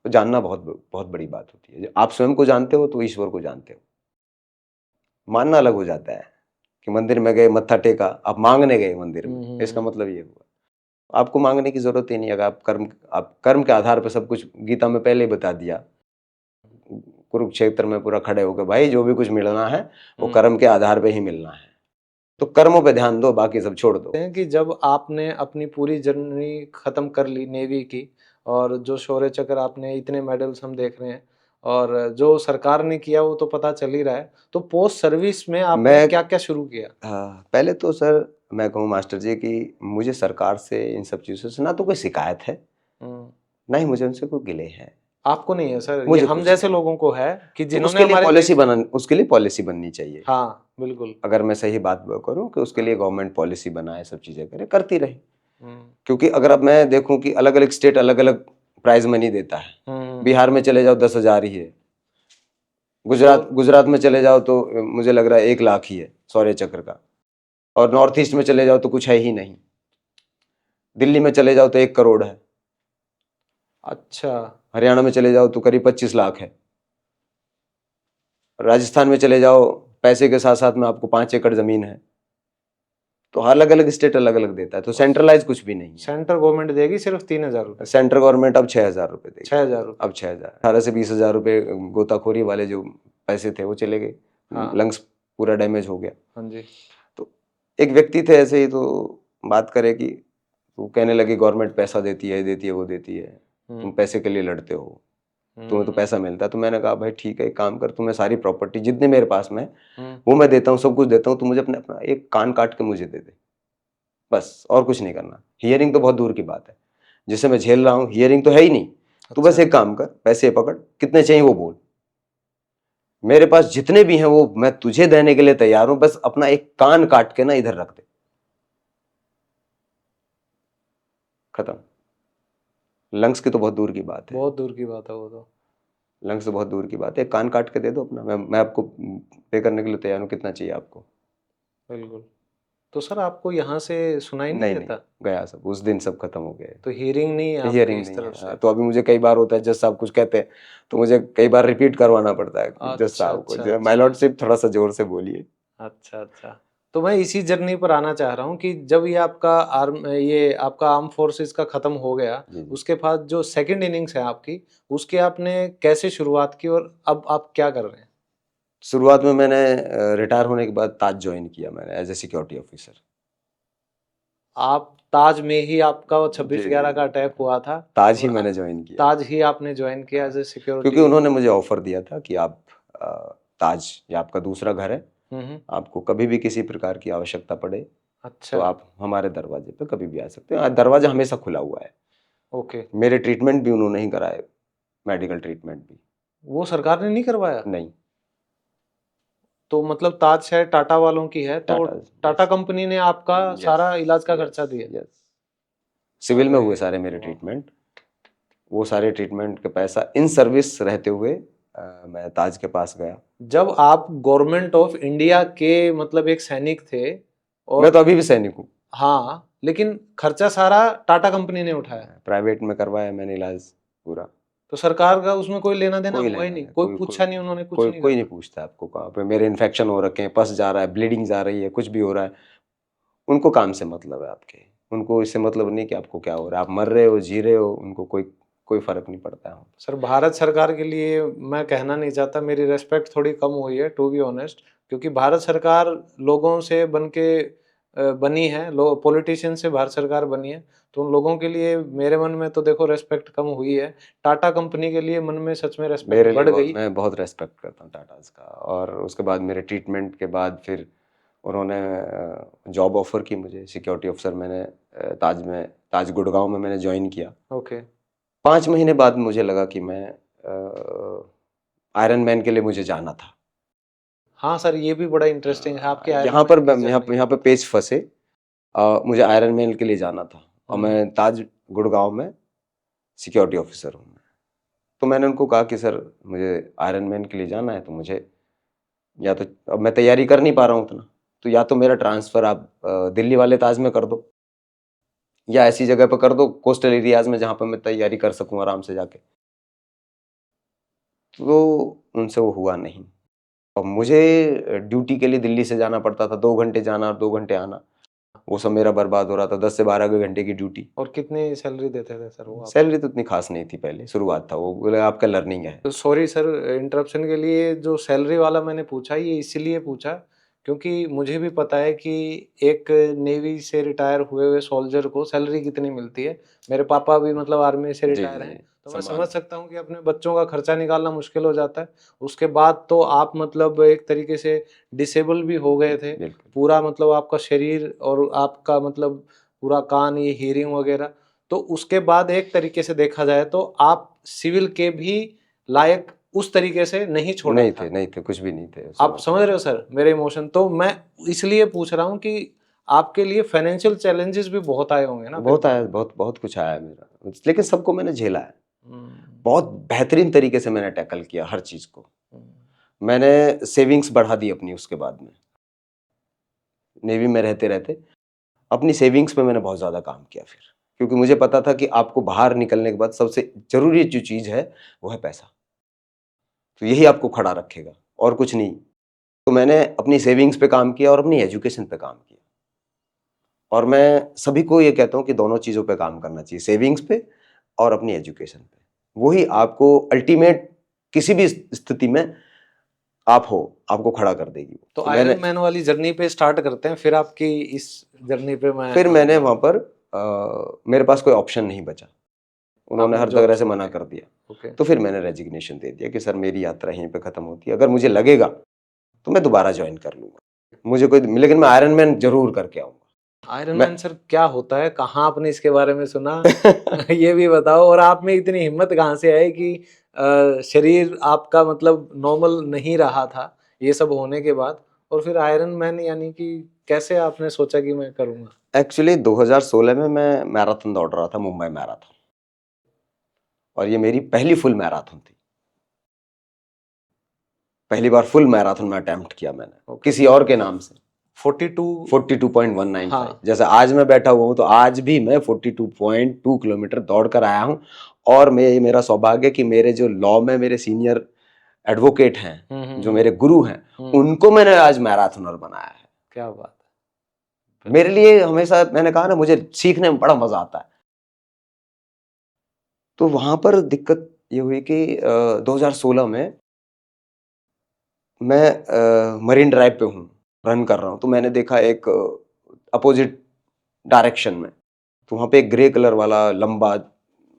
तो जानना बहुत बहुत बड़ी बात होती है। आप स्वयं को जानते हो तो ईश्वर को जानते हो। मानना अलग हो जाता है कि मंदिर में गए, मत्था टेका, आप मांगने गए मंदिर में, इसका मतलब ये हुआ आपको मांगने की जरूरत ही नहीं। अगर आप कर्म के आधार पर सब कुछ, गीता में पहले ही बता दिया, कुरुक्षेत्र में पूरा खड़े होकर, भाई जो भी कुछ मिलना है वो कर्म के आधार पे ही मिलना है, तो कर्मों पे ध्यान दो, बाकी सब छोड़ दो। कि जब आपने अपनी पूरी जर्नी खत्म कर ली नेवी की, और जो शौर्य चक्र आपने, इतने मेडल्स हम देख रहे हैं, और जो सरकार ने किया वो तो पता चल ही रहा है, तो पोस्ट सर्विस में आपने क्या क्या शुरू किया? पहले तो सर मैं कहूँ मास्टर जी कि मुझे सरकार से, इन सब चीजों से ना तो कोई शिकायत है, ना ही मुझे उनसे कोई गिले है। आपको नहीं है सर? मुझे ये हम जैसे लोगों को है कि तो जिन्होंने उसके लिए पॉलिसी बननी चाहिए। हाँ बिल्कुल। अगर मैं सही बात करूं कि उसके लिए गवर्नमेंट पॉलिसी बनाए, सब चीजें करे, करती रहे। क्योंकि अगर अब मैं देखूं कि अलग अलग स्टेट अलग अलग प्राइज मनी देता है। बिहार में चले जाओ 10,000 ही है, गुजरात में चले जाओ तो मुझे लग रहा है 1 लाख ही है शौर्य चक्र का, और नॉर्थ ईस्ट में चले जाओ तो कुछ है ही नहीं। दिल्ली में चले जाओ तो 1 करोड़ है। अच्छा। हरियाणा में चले जाओ तो करीब 25 लाख है। राजस्थान में चले जाओ, पैसे के साथ साथ में आपको 5 एकड़ जमीन है। तो अलग अलग स्टेट अलग अलग देता है, तो सेंट्रलाइज कुछ भी नहीं है। सेंट्रल गवर्नमेंट देगी सिर्फ 3,000 रुपए। सेंट्रल गवर्नमेंट अब 6,000 रुपए देगी। 6,000 रुपए। अब 6,000, 18 से 20,000 रुपए गोताखोरी वाले जो पैसे थे वो चले गए। लंग्स पूरा डैमेज हो गया। हाँ जी। तो एक व्यक्ति थे ऐसे ही, तो बात करे कि वो कहने लगे गवर्नमेंट पैसा देती है वो देती है, तुम पैसे के लिए लड़ते हो, तुम्हें तो पैसा मिलता है। तो मैंने कहा भाई ठीक है, एक काम कर, तुम्हें सारी प्रॉपर्टी जितने मेरे पास में वो मैं देता हूँ, सब कुछ देता हूँ, तो मुझे अपना एक कान काट के मुझे दे दे, बस, और कुछ नहीं करना। हियरिंग तो बहुत दूर की बात है, जिसे मैं झेल रहा हूँ हियरिंग तो है ही नहीं। तो बस एक काम कर, पैसे पकड़, कितने चाहिए वो बोल, मेरे पास जितने भी हैं वो मैं तुझे देने के लिए तैयार हूं, बस अपना एक कान काट के ना इधर रख दे, खत्म। लंग्स की तो बहुत दूर की बात है, बहुत दूर की बात है वो तो। लंग्स तो बहुत दूर की बात है, कान काट के दे दो अपना, मैं आपको पे करने के लिए तैयार हूँ, कितना चाहिए आपको। बिल्कुल। तो सर आपको यहाँ से सुनाई नहीं नहीं देता? गया सब, उस दिन सब खत्म हो गए। तो हियरिंग नहीं है आपकी हियरिंग इस नहीं तरफ है। से? तो अभी मुझे कई बार होता है जज साहब कुछ कहते हैं तो मुझे कई बार रिपीट करवाना पड़ता है जज अच्छा साहब को, अच्छा माय अच्छा लॉर्डशिप थोड़ा सा जोर से बोलिए। अच्छा अच्छा। तो मैं इसी जर्नी पर आना चाह रहा हूँ कि जब ये आपका आर्म फोर्सेस का खत्म हो गया, जी जी। उसके बाद जो सेकंड इनिंग्स है आपकी, उसकी आपने कैसे शुरुआत की और अब आप क्या कर रहे हैं? शुरुआत में मैंने रिटायर होने के बाद ताज ज्वाइन किया मैंने एज ए सिक्योरिटी ऑफिसर। आप ताज में ही आपका वो जी 26/11 का जी। अटैक हुआ था ताज ही और मैंने ज्वाइन किया। ताज ही आपने ज्वाइन किया हाँ, एज ए क्योंकि सिक्योरिटी? उन्होंने मुझे ऑफर दिया था कि आप अ, ताज ये आपका दूसरा घर है, हम्म। आपको कभी भी किसी प्रकार की आवश्यकता पड़े तो अच्छा। आप हमारे दरवाजे पे कभी भी आ सकते हैं। दरवाजा हमेशा खुला हुआ है। ओके। मेरे ट्रीटमेंट भी उन्होंने ही कराए, मेडिकल ट्रीटमेंट भी। वो सरकार ने नहीं करवाया? नहीं, तो मतलब ताज शायद टाटा वालों की है, तो टाटा। टाटा कंपनी ने आपका सारा इलाज का खर्चा दिया? यस, सिविल में अरे हुए सारे मेरे वाह। ट्रीटमेंट। वो सारे ट्रीटमेंट का पैसा इन सर्विस रहते हुए मैं ताज के पास गया। जब आप गवर्नमेंट ऑफ इंडिया के मतलब एक सैनिक थे मैं और तो अभी भी सैनिक हूँ। हाँ, लेकिन खर्चा सारा टाटा कंपनी ने उठाया, प्राइवेट में करवाया मैंने इलाज पूरा। तो सरकार का उसमें कोई लेना देना कोई हुआ ही लेना नहीं? नहीं, कोई कोई पूछा नहीं, उन्होंने कुछ कोई नहीं कोई करा? नहीं पूछता आपको कहाँ पे मेरे इन्फेक्शन हो रखे हैं, पस जा रहा है, ब्लीडिंग जा रही है, कुछ भी हो रहा है। उनको काम से मतलब है आपके, उनको इससे मतलब नहीं कि आपको क्या हो रहा है, आप मर रहे हो जी रहे हो, उनको कोई कोई फर्क नहीं पड़ता है। सर भारत सरकार के लिए मैं कहना नहीं चाहता, मेरी रेस्पेक्ट थोड़ी कम हुई है टू बी ऑनेस्ट, क्योंकि भारत सरकार लोगों से बन के बनी है, लोग पॉलिटिशियन से भारत सरकार बनी है, तो उन लोगों के लिए मेरे मन में तो देखो रेस्पेक्ट कम हुई है। टाटा कंपनी के लिए मन में सच में रेस्पेक्ट मेरे लिए बढ़ गई। मैं बहुत रेस्पेक्ट करता हूँ टाटाज का। और उसके बाद मेरे ट्रीटमेंट के बाद फिर उन्होंने जॉब ऑफर की मुझे, सिक्योरिटी ऑफिसर मैंने ताज गुड़गांव में मैंने ज्वाइन किया। ओके। 5 महीने बाद मुझे लगा कि मैं आयरन मैन के लिए मुझे जाना था। हाँ सर, ये भी बड़ा इंटरेस्टिंग है आपके आयरन यहाँ पर मैन की यहाँ जर्नी। यहाँ पे पेज फंसे। मुझे आयरन मैन के लिए जाना था और हम्म। मैं ताज गुड़गांव में सिक्योरिटी ऑफिसर हूँ। तो मैंने उनको कहा कि सर मुझे आयरन मैन के लिए जाना है, तो मुझे या तो अब मैं तैयारी कर नहीं पा रहा हूँ उतना, तो या तो मेरा ट्रांसफ़र आप दिल्ली वाले ताज में कर दो या ऐसी जगह पर कर दो कोस्टल एरियाज में जहाँ पर मैं तैयारी कर सकूँ आराम से जाके। तो उनसे वो हुआ नहीं। अब मुझे ड्यूटी के लिए दिल्ली से जाना पड़ता था, 2 घंटे जाना और 2 घंटे आना। वो सब मेरा बर्बाद हो रहा था, 10 से 12 घंटे की ड्यूटी। और कितनी सैलरी देते थे सर वो आपको? सैलरी तो इतनी खास नहीं थी पहले, शुरुआत था, वो बोले आपका लर्निंग है। तो सॉरी सर इंटरप्शन के लिए, जो सैलरी वाला मैंने पूछा ये इसीलिए पूछा क्योंकि मुझे भी पता है कि एक नेवी से रिटायर हुए हुए सोल्जर को सैलरी कितनी मिलती है। मेरे पापा भी मतलब आर्मी से जी रिटायर जी हैं, जी, तो मैं सम्मान। समझ सकता हूँ कि अपने बच्चों का खर्चा निकालना मुश्किल हो जाता है। उसके बाद तो आप मतलब एक तरीके से डिसेबल भी हो गए थे बिल्कुल। पूरा, मतलब आपका शरीर और आपका मतलब पूरा कान, ये हीयरिंग वगैरह। तो उसके बाद एक तरीके से देखा जाए तो आप सिविल के भी लायक उस तरीके से नहीं छोड़ा था। नहीं थे, कुछ भी नहीं थे उस आप वक्त। समझ रहे हो सर मेरे इमोशन? तो मैं इसलिए पूछ रहा हूँ कि आपके लिए फाइनेंशियल चैलेंजेस भी बहुत आए होंगे ना फिर बहुत बाद आया, में? बहुत बहुत कुछ आया मेरा, लेकिन सबको मैंने झेला है। हम्म, बहुत बेहतरीन तरीके से मैंने टैकल किया हर चीज़ को। हम्म। मैंने सेविंग्स बढ़ा दी अपनी, उसके बाद में नेवी में रहते रहते अपनी सेविंग्स पे मैंने बहुत ज़्यादा काम किया फिर, क्योंकि मुझे पता था कि आपको बाहर निकलने के बाद सबसे ज़रूरी जो चीज़ है वो है पैसा। तो यही आपको खड़ा रखेगा और कुछ नहीं। तो मैंने अपनी सेविंग्स पे काम किया और अपनी एजुकेशन पे काम किया। और मैं सभी को ये कहता हूँ कि दोनों चीज़ों पे काम करना चाहिए, सेविंग्स पे और अपनी एजुकेशन पे। वही आपको अल्टीमेट किसी भी स्थिति में आप हो, आपको खड़ा कर देगी। तो मैंने आयरन मैन वाली जर्नी पे स्टार्ट करते हैं, फिर आपकी इस जर्नी पे मैं फिर मैंने आऊंगा। वहाँ पर मेरे पास कोई ऑप्शन नहीं बचा, उन्होंने आपने हर जॉब तरह से छोड़ मना दी। कर दिया। ओके। तो फिर मैंने रेजिग्नेशन दे दिया कि सर मेरी यात्रा यहीं पे खत्म होती है, अगर मुझे लगेगा तो मैं दोबारा ज्वाइन कर लूंगा, मुझे कोई, लेकिन मैं आयरन मैन जरूर करके आऊंगा। आयरन मैं मैन सर क्या होता है, कहाँ आपने इसके बारे में सुना? ये भी बताओ, और आप में इतनी हिम्मत कहाँ से आई कि शरीर आपका मतलब नॉर्मल नहीं रहा था ये सब होने के बाद, और फिर आयरन मैन यानी कि कैसे आपने सोचा कि मैं करूँगा? एक्चुअली 2016 में मैं मैराथन दौड़ रहा था, मुंबई मैराथन, और ये मेरी पहली फुल मैराथन थी। पहली बार फुल मैराथन में अटेम्प्ट किया मैंने, ओके। किसी और के नाम से 42 42.195। हाँ। जैसे आज मैं बैठा हुआ हूँ तो आज भी मैं 42.2 किलोमीटर दौड़ कर आया हूँ। और मेरा सौभाग्य है कि मेरे जो लॉ में मेरे सीनियर एडवोकेट हैं, जो मेरे गुरु हैं, उनको मैंने आज मैराथनर बनाया है। क्या बात है। मेरे लिए हमेशा, मैंने कहा ना, मुझे सीखने में बड़ा मजा आता है। तो वहां पर दिक्कत ये हुई कि 2016 में मैं मरीन ड्राइव पे हूँ, रन कर रहा हूँ, तो मैंने देखा एक अपोजिट डायरेक्शन में, तो वहां पे एक ग्रे कलर वाला लंबा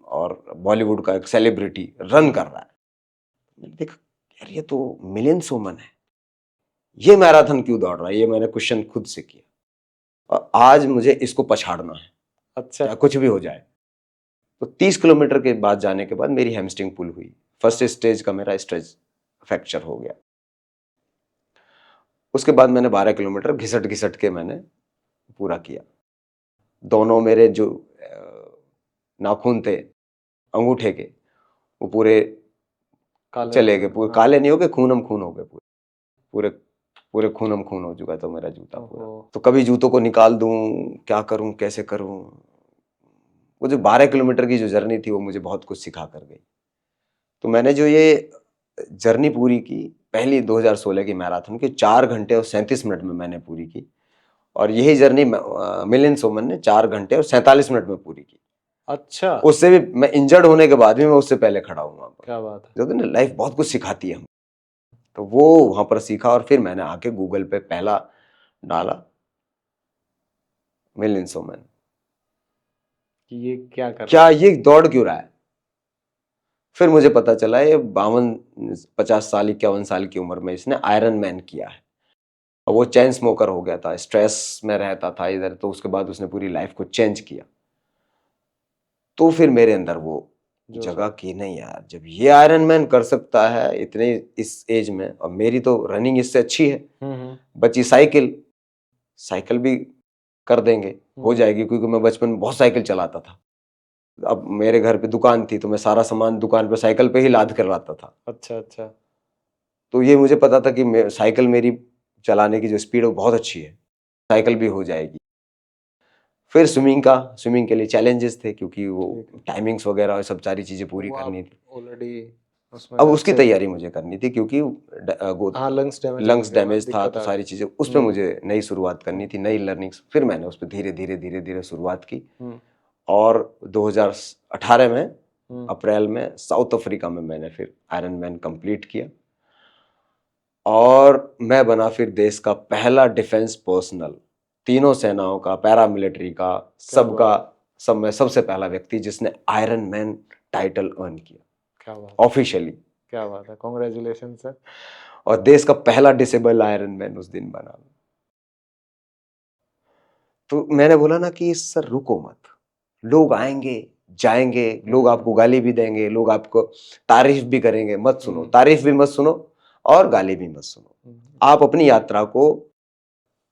और बॉलीवुड का एक सेलिब्रिटी रन कर रहा है। मैंने देखा यार ये तो मिलियन सोमन है, ये मैराथन क्यों दौड़ रहा है? ये मैंने क्वेश्चन खुद से किया और आज मुझे इसको पछाड़ना है, अच्छा। चाहे कुछ भी हो जाए। तो 30 किलोमीटर के बाद जाने के बाद मेरी हैमस्ट्रिंग पुल हुई। फर्स्ट स्टेज का मेरा स्ट्रेच फ्रैक्चर हो गया। उसके बाद मैंने 12 किलोमीटर घिसट घिसट के मैंने पूरा किया। दोनों मेरे जो नाखून थे अंगूठे के, वो पूरे काले चले हो गए, गए, पूरे हाँ। काले नहीं हो गए, खूनम खून हो गए, पूरे पूरे खूनम खून हो चुका था मेरा जूता पूरा। ओहो। तो कभी जूतों को निकाल दूं, क्या करूं, कैसे करूं। वो जो 12 किलोमीटर की जो जर्नी थी वो मुझे बहुत कुछ सिखा कर गई। तो मैंने जो ये जर्नी पूरी की, पहली 2016 की मैराथन की 4 घंटे और 37 मिनट में मैंने पूरी की, और यही जर्नी मिलियन सोमन ने 4 घंटे और 47 मिनट में पूरी की। अच्छा, उससे भी मैं इंजर्ड होने के बाद भी मैं उससे पहले खड़ा हूँ वहां पर। क्या बात है। जो कि ना लाइफ बहुत कुछ सिखाती है हम। तो वो वहां पर सीखा और फिर मैंने आके गूगल पे पहला डाला मिलियन सोमन, कि ये क्या कर क्या रहा है। ये दौड़ क्यों रहा है। फिर मुझे पता चला ये 52-50 साल 51 साल की उम्र में इसने आयरन मैन किया है। और वो चेन स्मोकर हो गया था, स्ट्रेस में रहता था इधर, तो उसके बाद उसने पूरी लाइफ को चेंज किया। तो फिर मेरे अंदर वो जो जगह की नहीं यार, जब ये आयरन मैन कर सकता है इतने इस एज में, और मेरी तो रनिंग इससे अच्छी है, बची साइकिल, साइकिल भी कर देंगे, हो जाएगी, क्योंकि मैं बचपन में बहुत साइकिल चलाता था। अब मेरे घर पे दुकान थी तो मैं सारा सामान दुकान पे साइकिल पे ही लाद कर लाता था। अच्छा अच्छा। तो ये मुझे पता था कि साइकिल मेरी चलाने की जो स्पीड है वो बहुत अच्छी है, साइकिल भी हो जाएगी। फिर स्विमिंग के लिए चैलेंजेस थे, क्योंकि वो टाइमिंग्स वगैरह और सब सारी चीजें पूरी करनी थी। ऑलरेडी उसमें अब उसकी अच्छे- तैयारी मुझे करनी थी, क्योंकि हाँ, लंग्स डैमेज था, तो सारी चीजें उस पर मुझे नई शुरुआत करनी थी, नई लर्निंग्स। फिर मैंने उस पर धीरे धीरे शुरुआत की, और 2018 में अप्रैल में साउथ अफ्रीका में मैंने फिर आयरन मैन कंप्लीट किया, और मैं बना फिर देश का पहला डिफेंस पर्सनल, तीनों सेनाओं का, पैरामिलिट्री का, सबका, सब में सबसे पहला व्यक्ति जिसने आयरन मैन टाइटल अर्न किया। क्या बात, ऑफिशियली। क्या बात है, कॉन्ग्रेचुलेशन सर। और देश का पहला डिसेबल आयरन मैन उस दिन बना। तो मैंने बोला ना कि सर रुको मत, लोग आएंगे जाएंगे, लोग आपको गाली भी देंगे, लोग आपको तारीफ भी करेंगे, मत सुनो, तारीफ भी मत सुनो और गाली भी मत सुनो। आप अपनी यात्रा को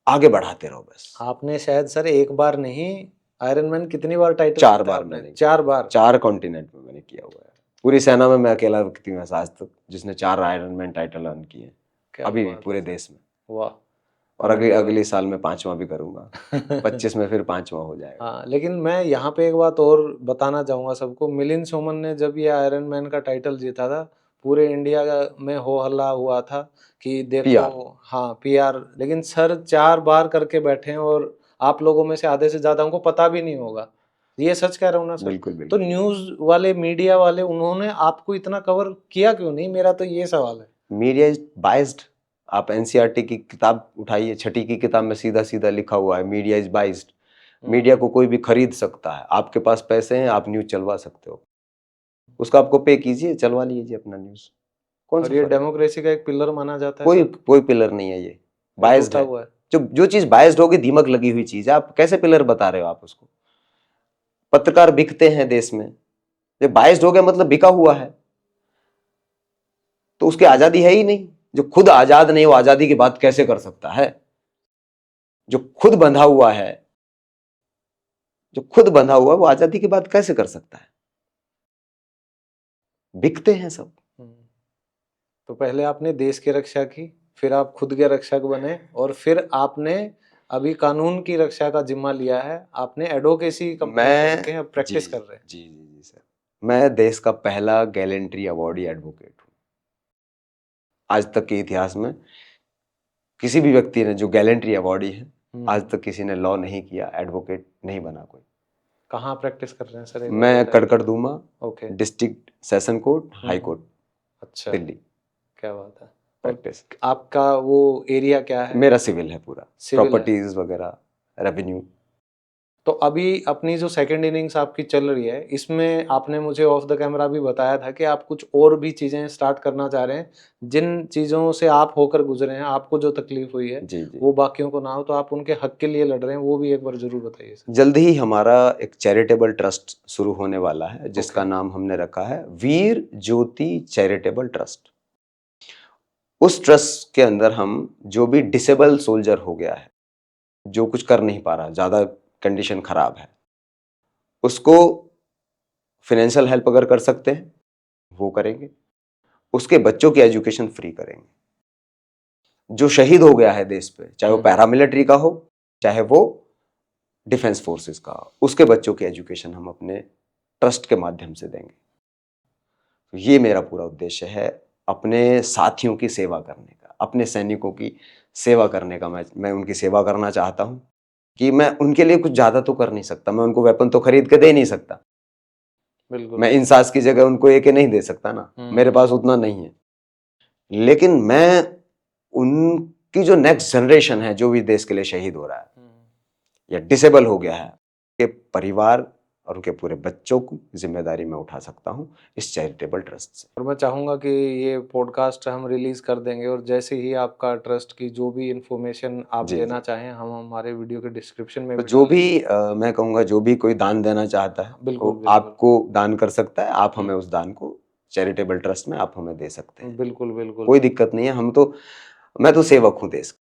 आगे बढ़ाते रहो बस। आपने शायद सर एक बार नहीं, आयरन मैन कितनी बार टाइटल 4 बार मैंने, 4 बार, 4 कॉन्टिनेंट में मैंने किया हुआ है। पूरी सेना में मैं अकेला व्यक्ति हूँ आज तक जिसने 4 आयरन मैन टाइटल अर्न किए अभी पूरे देश में। वाह। और अगले साल में 5वां भी करूंगा। 25 में फिर 5वां हो जाएगा। हाँ, लेकिन मैं यहाँ पे एक बात और बताना चाहूंगा सबको। मिलिंद सोमन ने जब ये आयरन मैन का टाइटल जीता था, पूरे इंडिया में हो हल्ला हुआ था कि देखो PR। हाँ, PR। लेकिन सर 4 बार करके बैठे हैं, और आप लोगों में से आधे से ज्यादा को पता भी नहीं होगा। ये सच कह रहा हूँ ना सर? बिल्कुल तो बिल्कुल। न्यूज वाले, मीडिया वाले, उन्होंने आपको इतना कवर किया क्यों नहीं? मेरा तो ये सवाल है। Media is biased. आप NCERT की किताब उठाइए, 6ठी की किताब में सीधा सीधा लिखा हुआ है मीडिया इज बाइस्ड। मीडिया को कोई भी खरीद सकता है, आपके पास पैसे हैं, आप न्यूज चलवा सकते हो, उसको आपको पे कीजिए, चलवा लीजिए अपना न्यूज। कौन सा और ये फर्क है? डेमोक्रेसी का एक पिलर माना जाता है कोई सर। कोई पिलर नहीं है, ये बाइस्ड टूटा है। हुआ है। जो चीज बाइस्ड होगी, दीमक लगी हुई चीज है, आप कैसे पिलर बता रहे हो आप उसको? पत्रकार बिकते हैं देश में, जब बाइस्ड हो गया मतलब बिका हुआ है, तो उसकी आजादी है ही नहीं। जो खुद आजाद नहीं, वो आजादी की बात कैसे कर सकता है? जो खुद बंधा हुआ है, जो खुद बंधा हुआ है, वो आजादी की बात कैसे कर सकता है? बिकते हैं सब। तो पहले आपने देश की रक्षा की, फिर आप खुद के रक्षक बने और फिर आपने अभी कानून की रक्षा का जिम्मा लिया है, आपने एडवोकेसी का मैं प्रैक्टिस कर रहे हैं। जी सर, मैं देश का पहला गैलेंट्री अवॉर्डी एडवोकेट हूँ। आज तक के इतिहास में किसी भी व्यक्ति ने जो गैलेंट्री अवॉर्डी है, आज तक किसी ने लॉ नहीं किया, एडवोकेट नहीं बना कोई। कहाँ प्रैक्टिस कर रहे हैं सर? मैं Karkardooma okay, district session court, high court, अच्छा, दिल्ली क्या बात है। प्रैक्टिस। आपका वो एरिया क्या है? मेरा सिविल है पूरा, सिविल है। प्रॉपर्टीज वगैरह, रेवेन्यू। तो अभी अपनी जो सेकंड इनिंग्स आपकी चल रही है, इसमें आपने मुझे ऑफ द कैमरा भी बताया था कि आप कुछ और भी चीजें स्टार्ट करना चाह रहे हैं, जिन चीजों से आप होकर गुजरे हैं, आपको जो तकलीफ हुई है जी वो बाकियों को ना हो, तो आप उनके हक के लिए लड़ रहे हैं, वो भी एक बार जरूर बताइए सर। जल्द ही हमारा एक चैरिटेबल ट्रस्ट शुरू होने वाला है, जिसका नाम हमने रखा है वीर ज्योति चैरिटेबल ट्रस्ट। उस ट्रस्ट के अंदर हम जो भी डिसेबल सोल्जर हो गया है, जो कुछ कर नहीं पा रहा, ज्यादा कंडीशन खराब है, उसको फाइनेंशियल हेल्प अगर कर सकते हैं वो करेंगे, उसके बच्चों की एजुकेशन फ्री करेंगे। जो शहीद हो गया है देश पे, चाहे वो पैरामिलिट्री का हो, चाहे वो डिफेंस फोर्सेस का हो, उसके बच्चों की एजुकेशन हम अपने ट्रस्ट के माध्यम से देंगे। तो ये मेरा पूरा उद्देश्य है, अपने साथियों की सेवा करने का, अपने सैनिकों की सेवा करने का। मैं उनकी सेवा करना चाहता हूँ कि मैं उनके लिए कुछ ज्यादा तो कर नहीं सकता, मैं उनको वेपन तो खरीद के दे नहीं सकता, बिल्कुल, मैं इंसास की जगह उनको एक नहीं दे सकता ना, मेरे पास उतना नहीं है। लेकिन मैं उनकी जो नेक्स्ट जनरेशन है, जो भी देश के लिए शहीद हो रहा है या डिसेबल हो गया है, के परिवार और उनके पूरे बच्चों की जिम्मेदारी मैं उठा सकता हूं इस चैरिटेबल ट्रस्ट से। और मैं चाहूँगा कि ये पॉडकास्ट हम रिलीज़ कर देंगे, और जैसे ही आपका ट्रस्ट की जो भी इंफॉर्मेशन आप देना चाहें, हम हमारे वीडियो के डिस्क्रिप्शन में तो जो भी मैं कहूँगा, जो भी कोई दान देना चाहता है, बिल्कुल, आपको दान कर सकता है, आप हमें उस दान को चैरिटेबल ट्रस्ट में आप हमें दे सकते हैं। बिल्कुल, कोई दिक्कत नहीं है। मैं तो सेवक हूँ देश का,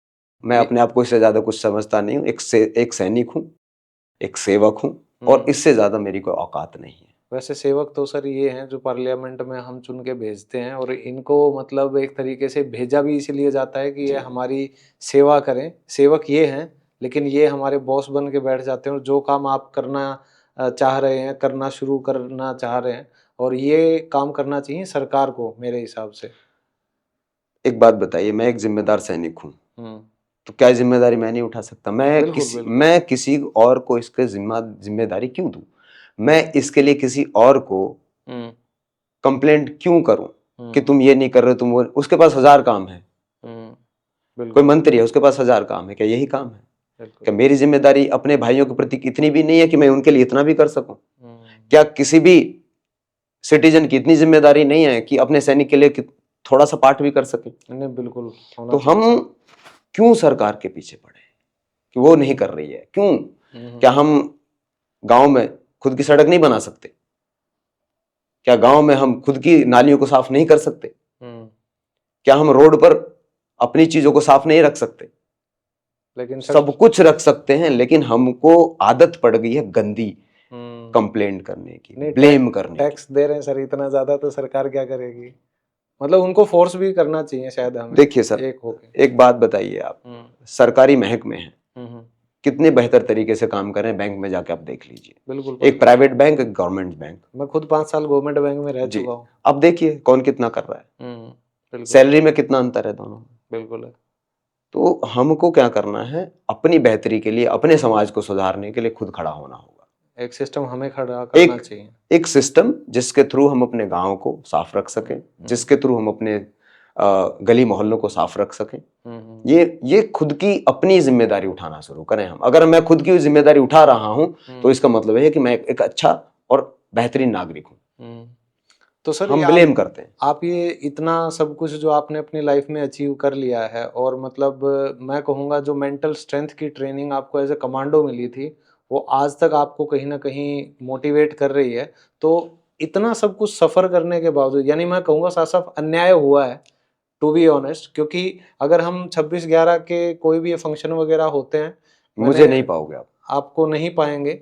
मैं अपने आप को इससे ज्यादा कुछ समझता नहीं हूँ। एक सैनिक हूँ, एक सेवक हूँ, और इससे ज्यादा मेरी कोई औकात नहीं है। वैसे सेवक तो सर ये हैं जो पार्लियामेंट में हम चुन के भेजते हैं, और इनको मतलब एक तरीके से भेजा भी इसलिए जाता है कि ये हमारी सेवा करें। सेवक ये हैं, लेकिन ये हमारे बॉस बन के बैठ जाते हैं, और जो काम आप करना चाह रहे हैं, करना शुरू करना चाह रहे हैं, और ये काम करना चाहिए सरकार को मेरे हिसाब से। एक बात बताइए, मैं एक जिम्मेदार सैनिक हूँ, तो क्या जिम्मेदारी मैं नहीं उठा सकता? मैं किसी और को इसके जिम्मेदारी क्यों दूं? मैं इसके लिए किसी और को कंप्लेंट क्यों करूं कि तुम ये नहीं कर रहे, तुम वो? उसके पास 1000 काम है। कोई मंत्री है, उसके पास 1000 काम है, क्या यही काम है? क्या मेरी जिम्मेदारी अपने भाइयों के प्रति इतनी भी नहीं है कि मैं उनके लिए इतना भी कर सकूं? क्या किसी भी सिटीजन की इतनी जिम्मेदारी नहीं है कि अपने सैनिक के लिए थोड़ा सा पार्ट भी कर सके? नहीं, बिल्कुल। तो हम क्यों सरकार के पीछे पड़े कि वो नहीं कर रही है? क्यों? क्या हम गांव में खुद की सड़क नहीं बना सकते? क्या गांव में हम खुद की नालियों को साफ नहीं कर सकते? क्या हम रोड पर अपनी चीजों को साफ नहीं रख सकते? लेकिन सब कुछ रख सकते हैं, लेकिन हमको आदत पड़ गई है गंदी कंप्लेंट करने की, ब्लेम करने की। टैक्स दे रहे हैं सर इतना ज्यादा, तो सरकार क्या करेगी? मतलब उनको फोर्स भी करना चाहिए शायद हमें। देखिए सर, एक बात बताइए, आप सरकारी महकमे हैं, कितने बेहतर तरीके से काम कर रहे हैं, बैंक में जाके आप देख लीजिए। बिल्कुल, एक प्राइवेट बैंक, एक गवर्नमेंट बैंक। मैं खुद 5 साल गवर्नमेंट बैंक में रह चुका हूँ। अब देखिए कौन कितना कर रहा है, सैलरी में कितना अंतर है दोनों में। बिल्कुल है। तो हमको क्या करना है, अपनी बेहतरी के लिए, अपने समाज को सुधारने के लिए खुद खड़ा होना होगा। एक सिस्टम हमें खड़ा करना चाहिए, एक सिस्टम जिसके थ्रू हम अपने गांव को साफ रख सकें, जिसके थ्रू हम अपने गली मोहल्लों को साफ रख सकें। ये खुद की अपनी जिम्मेदारी उठाना शुरू करें हम। अगर मैं खुद की जिम्मेदारी उठा रहा हूं, तो इसका मतलब है कि मैं एक अच्छा और बेहतरीन नागरिक हूं। तो सर हम ब्लेम करते हैं। आप ये इतना सब कुछ जो आपने अपनी लाइफ में अचीव कर लिया है, और मतलब मैं कहूँगा जो मेंटल स्ट्रेंथ की ट्रेनिंग आपको एज ए कमांडो मिली थी, वो आज तक आपको कहीं ना कहीं मोटिवेट कर रही है। तो इतना सब कुछ सफ़र करने के बावजूद, यानी मैं कहूँगा साफ साफ अन्याय हुआ है, टू बी ऑनेस्ट। क्योंकि अगर हम 26/11 के कोई भी फंक्शन वगैरह होते हैं, मुझे नहीं पाओगे आप, आपको नहीं पाएंगे,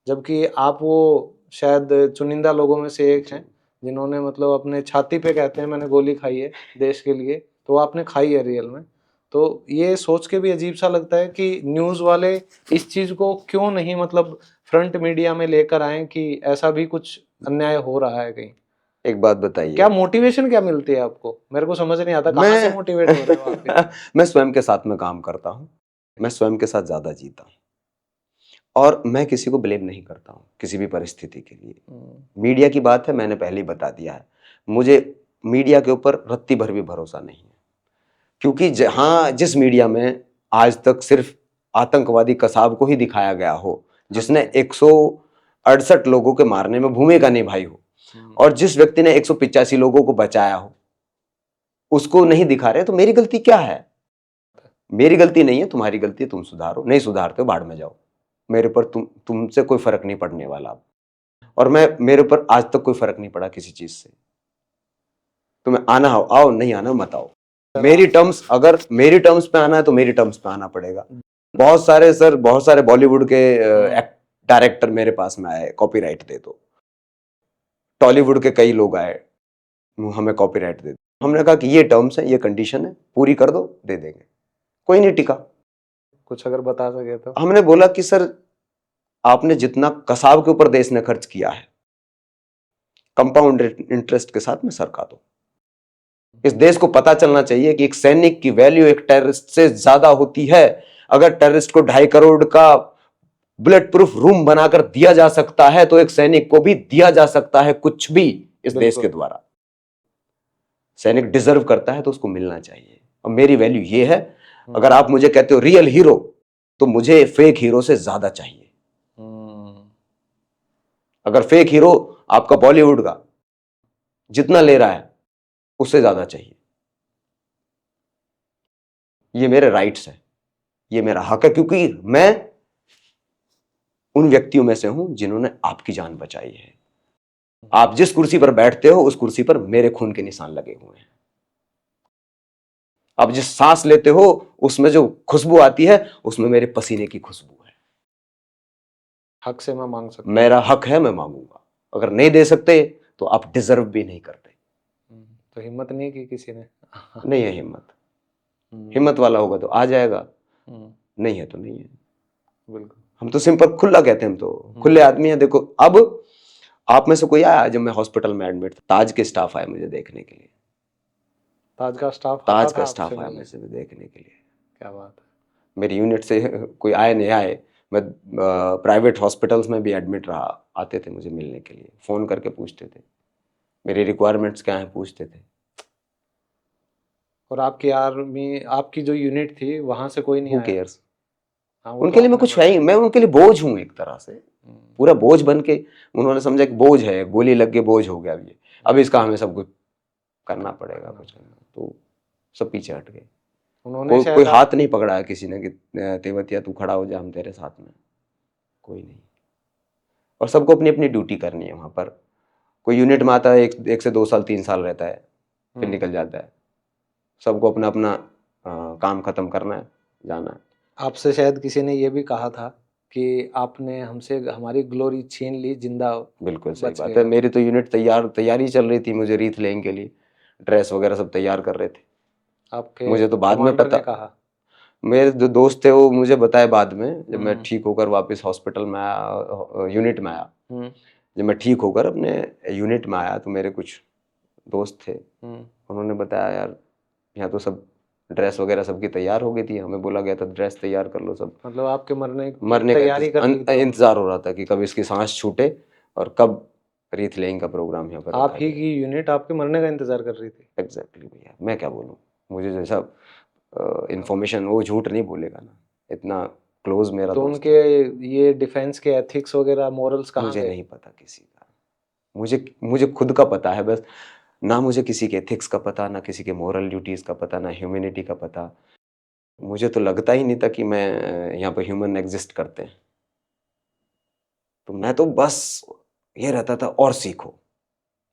जबकि आप वो शायद चुनिंदा लोगों में से एक हैं जिन्होंने मतलब अपने छाती पे कहते हैं मैंने गोली खाई है देश के लिए, तो आपने खाई है रियल में। तो ये सोच के भी अजीब सा लगता है कि न्यूज़ वाले इस चीज़ को क्यों नहीं मतलब फ्रंट मीडिया में लेकर आए कि ऐसा भी कुछ अन्याय हो रहा है कहीं। एक बात बताइए, क्या मोटिवेशन क्या मिलती है आपको? मेरे को समझ नहीं आता कहाँ से मोटिवेट हो रहे हो आप इतने? मैं स्वयं के साथ में काम करता हूँ, मैं स्वयं के साथ ज्यादा जीता हूँ और मैं किसी को ब्लेम नहीं करता हूँ किसी भी परिस्थिति के लिए। मीडिया की बात है, मैंने पहले ही बता दिया है, मुझे मीडिया के ऊपर रत्ती भर भी भरोसा नहीं है, क्योंकि जहां जिस मीडिया में आज तक सिर्फ आतंकवादी कसाब को ही दिखाया गया हो, जिसने 168 लोगों के मारने में भूमिका निभाई हो, और जिस व्यक्ति ने 185 लोगों को बचाया हो, उसको नहीं दिखा रहे, तो मेरी गलती क्या है? मेरी गलती नहीं है, तुम्हारी गलती है, तुम सुधारो, नहीं सुधारते हो बाढ़ में जाओ, मेरे पर तुमसे कोई फर्क नहीं पड़ने वाला अब। और मेरे ऊपर आज तक कोई फर्क नहीं पड़ा किसी चीज से। तुम्हें आना हो आओ, नहीं आना मत आओ। मेरी टर्म्स, अगर मेरी टर्म्स पे आना है तो मेरी टर्म्स पे आना पड़ेगा। बहुत सारे बॉलीवुड के डायरेक्टर मेरे पास में आए, कॉपीराइट दे दो। टॉलीवुड के कई लोग आए, हमें कॉपीराइट दे दो। हमने कहा कि ये टर्म्स है, ये कंडीशन है, पूरी कर दो, दे देंगे। कोई नहीं टिका। कुछ अगर बता सके तो। हमने बोला कि सर, आपने जितना कसाब के ऊपर देश ने खर्च किया है, कंपाउंड इंटरेस्ट के साथ में सरका दो। इस देश को पता चलना चाहिए कि एक सैनिक की वैल्यू एक टेररिस्ट से ज्यादा होती है। अगर टेररिस्ट को 2.5 करोड़ का बुलेट प्रूफ रूम बनाकर दिया जा सकता है, तो एक सैनिक को भी दिया जा सकता है कुछ भी इस देश के द्वारा। सैनिक डिजर्व करता है तो उसको मिलना चाहिए, और मेरी वैल्यू ये है। अगर आप मुझे कहते हो रियल हीरो, तो मुझे फेक हीरो से ज्यादा चाहिए। अगर फेक हीरो आपका बॉलीवुड का जितना ले रहा है, उससे ज्यादा चाहिए। ये मेरे राइट्स है, ये मेरा हक है, क्योंकि मैं उन व्यक्तियों में से हूं जिन्होंने आपकी जान बचाई है। आप जिस कुर्सी पर बैठते हो, उस कुर्सी पर मेरे खून के निशान लगे हुए हैं। आप जिस सांस लेते हो, उसमें जो खुशबू आती है, उसमें मेरे पसीने की खुशबू है। हक से मैं मांग सकता हूं। मेरा हक है, मैं मांगूंगा। अगर नहीं दे सकते तो आप डिजर्व भी नहीं करते। तो हिम्मत नहीं की किसी ने? नहीं है हिम्मत। हिम्मत वाला होगा तो आ जाएगा, नहीं है तो नहीं है। बिल्कुल। हम तो सिंपल खुला कहते हैं, हम तो खुले आदमी हैं। देखो, अब आप में से कोई आया जब मैं हॉस्पिटल में एडमिट था? ताज के स्टाफ आए मुझे देखने के लिए। ताज का स्टाफ आया मुझे देखने के लिए। क्या बात है। मेरी यूनिट से कोई आए नहीं आए, मैं प्राइवेट हॉस्पिटल्स में भी एडमिट रहा, आते थे मुझे मिलने के लिए, फोन करके पूछते थे मेरी रिक्वायरमेंट्स क्या हैं, पूछते थे। और आपकी आर्मी, आपकी जो यूनिट थी, वहां से कोई नहीं हु आया? केयर्स? हाँ, वो उनके तो लिए मैं आपने कुछ है ही, मैं उनके लिए बोझ हूँ एक तरह से, पूरा बोझ बन के। उन्होंने समझा कि बोझ है, गोली लग के बोझ हो गया ये, अब इसका हमें सब कुछ करना पड़ेगा, कुछ करना। तो सब पीछे हट गए। उन्होंने कोई हाथ नहीं पकड़ा है किसी ने कि तेवतिया तू खड़ा हो जा, हम तेरे साथ में। कोई नहीं। और सबको अपनी अपनी ड्यूटी करनी है वहां पर। कोई यूनिट में आता है, एक से 2 साल 3 साल रहता है, फिर निकल जाता है। सबको अपना अपना काम खत्म करना है, जाना है। आपसे शायद किसी ने ये भी कहा था कि आपने हमसे हमारी ग्लोरी छीन ली, जिंदा बिल्कुल सही बच बात गए है। आप। मेरी तो यूनिट तैयारी चल रही थी, मुझे रीथ लेइंग के लिए ड्रेस वगैरह सब तैयार कर रहे थे। आपके मुझे तो बाद में कमांडर पता, ने कहा? मेरे जो दोस्त थे वो मुझे बताए बाद में, जब मैं ठीक होकर वापस हॉस्पिटल में आया, यूनिट में आया। जब मैं ठीक होकर अपने यूनिट में आया तो मेरे कुछ दोस्त थे, उन्होंने बताया यार यहाँ तो सब ड्रेस वगैरह सबकी तैयार हो गई थी, हमें बोला गया था ड्रेस तैयार कर लो सब। मतलब आपके मरने का तैयारी कर ली थी? इंतजार हो रहा था कि कब इसकी सांस छूटे और कब रीथ लेइंग का प्रोग्राम यहाँ पर आप ही की यूनिट आपके मरने का इंतजार कर रही थी? एग्जैक्टली भैया, मैं क्या बोलूँ, मुझे जैसा इंफॉर्मेशन, वो झूठ नहीं बोलेगा ना, इतना क्लोज मेरा तो दोस्त उनके है। ये डिफेंस के एथिक्स वगैरह, मोरल्स कहाँ मुझे गए? नहीं पता किसी का, मुझे खुद का पता है बस। ना मुझे किसी के एथिक्स का पता, ना किसी के मोरल ड्यूटीज का पता, ना ह्यूमैनिटी का पता। मुझे तो लगता ही नहीं था कि मैं यहाँ पे ह्यूमन एग्जिस्ट करते हैं। तो मैं तो बस ये रहता था, और सीखो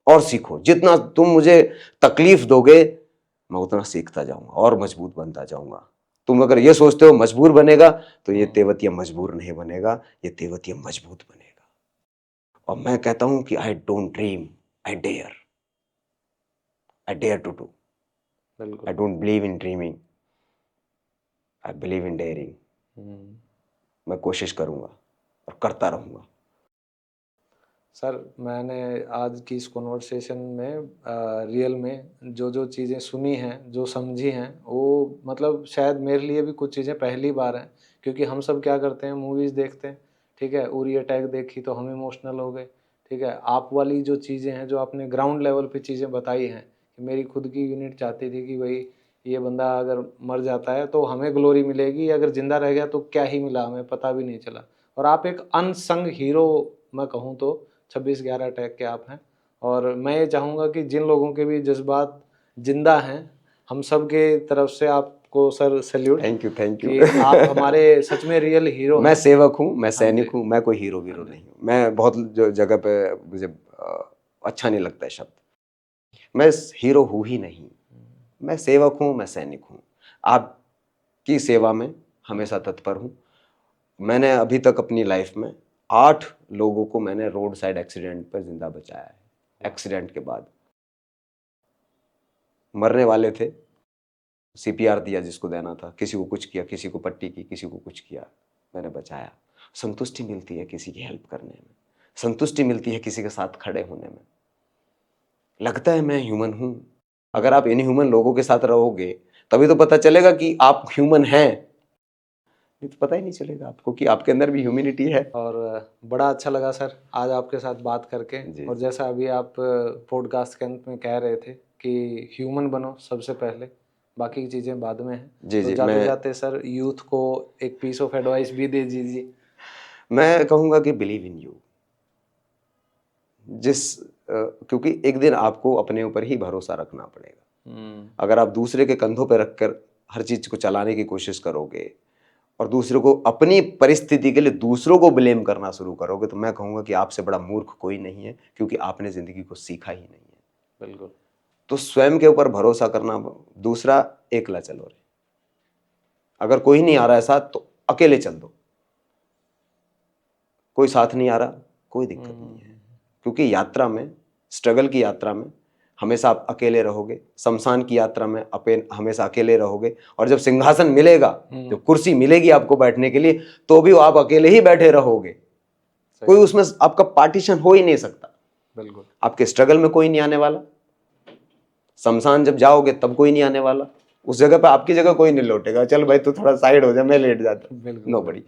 और सीखो, जितना तुम मुझे तकलीफ दोगे मैं उतना सीखता जाऊंगा और मजबूत बनता जाऊंगा। तुम अगर ये सोचते हो मजबूर बनेगा, तो ये तेवतिया मजबूर नहीं बनेगा, ये तेवतिया मजबूत बनेगा। और मैं कहता हूं कि I don't dream, I dare to do. I don't believe in dreaming, I believe in daring. मैं कोशिश करूँगा और करता रहूँगा। सर मैंने आज की इस कॉन्वर्सेशन में रियल में जो जो चीज़ें सुनी हैं, जो समझी हैं, वो मतलब शायद मेरे लिए भी कुछ चीज़ें पहली बार हैं, क्योंकि हम सब क्या करते हैं, मूवीज़ देखते हैं, ठीक है, उरी अटैक देखी तो हम इमोशनल हो गए, ठीक है। आप वाली जो चीज़ें हैं, जो आपने ग्राउंड लेवल पे चीज़ें बताई हैं, कि मेरी खुद की यूनिट चाहती थी कि भाई ये बंदा अगर मर जाता है तो हमें ग्लोरी मिलेगी, अगर जिंदा रह गया तो क्या ही मिला, हमें पता भी नहीं चला। और आप एक अनसंग हीरो, मैं कहूँ तो 26/11 अटैक के आप हैं। और मैं ये चाहूँगा कि जिन लोगों के भी जज्बात जिंदा हैं, हम सब के तरफ से आपको sir salute thank you, thank कि यू। आप हमारे सच में रियल हीरो मैं हैं। सेवक हूँ, मैं हाँ सैनिक जी। हूँ, मैं कोई हीरो वीरो हाँ जी। नहीं हूँ। मैं बहुत जगह पे मुझे अच्छा नहीं लगता है शब्द। मैं हीरो हूँ ही नहीं, मैं सेवक हूँ, मैं सैनिक हूँ। आपकी सेवा में हमेशा तत्पर हूँ। मैंने अभी तक अपनी लाइफ में 8 लोगों को मैंने रोड साइड एक्सीडेंट पर जिंदा बचाया है। एक्सीडेंट के बाद मरने वाले थे, सीपीआर दिया जिसको देना था, किसी को कुछ किया, किसी को पट्टी की, किसी को कुछ किया, मैंने बचाया। संतुष्टि मिलती है किसी की हेल्प करने में, संतुष्टि मिलती है किसी के साथ खड़े होने में। लगता है मैं ह्यूमन हूं। अगर आप इनह्यूमन लोगों के साथ रहोगे तभी तो पता चलेगा कि आप ह्यूमन हैं, नहीं तो पता ही नहीं चलेगा आपको कि आपके अंदर भी ह्यूमैनिटी है। और बड़ा अच्छा लगा सर आज आपके साथ बात करके। जी, और जैसा अभी आप पॉडकास्ट के अंत में कह रहे थे कि ह्यूमन बनो सबसे पहले, बाकी की चीज़ें बाद में हैं। जी तो जी, जाते जाते सर यूथ को एक पीस ऑफ एडवाइस भी दे दीजिए। मैं कहूँगा कि बिलीव इन यू। क्योंकि एक दिन आपको अपने ऊपर ही भरोसा रखना पड़ेगा। अगर आप दूसरे के कंधों पर रखकर हर चीज को चलाने की कोशिश करोगे और दूसरों को, अपनी परिस्थिति के लिए दूसरों को ब्लेम करना शुरू करोगे, तो मैं कहूँगा कि आपसे बड़ा मूर्ख कोई नहीं है, क्योंकि आपने जिंदगी को सीखा ही नहीं है। बिल्कुल। तो स्वयं के ऊपर भरोसा करना। दूसरा, एकला चलो रे। अगर कोई नहीं आ रहा है साथ तो अकेले चल दो। कोई साथ नहीं आ रहा, कोई दिक्कत नहीं है, क्योंकि यात्रा में, स्ट्रगल की यात्रा में हमेशा आप अकेले रहोगे। शमशान की यात्रा में हमेशा अकेले रहोगे। और जब सिंहासन मिलेगा, जब कुर्सी मिलेगी आपको बैठने के लिए, तो भी आप अकेले ही बैठे रहोगे। कोई उसमें आपका पार्टीशन हो ही नहीं सकता। बिल्कुल। आपके स्ट्रगल में कोई नहीं आने वाला। शमशान जब जाओगे तब कोई नहीं आने वाला। उस जगह पे आपकी जगह कोई नहीं लौटेगा, चल भाई तू थोड़ा साइड हो जा, मैं लेट जाता। बिल्कुल। नोबडी।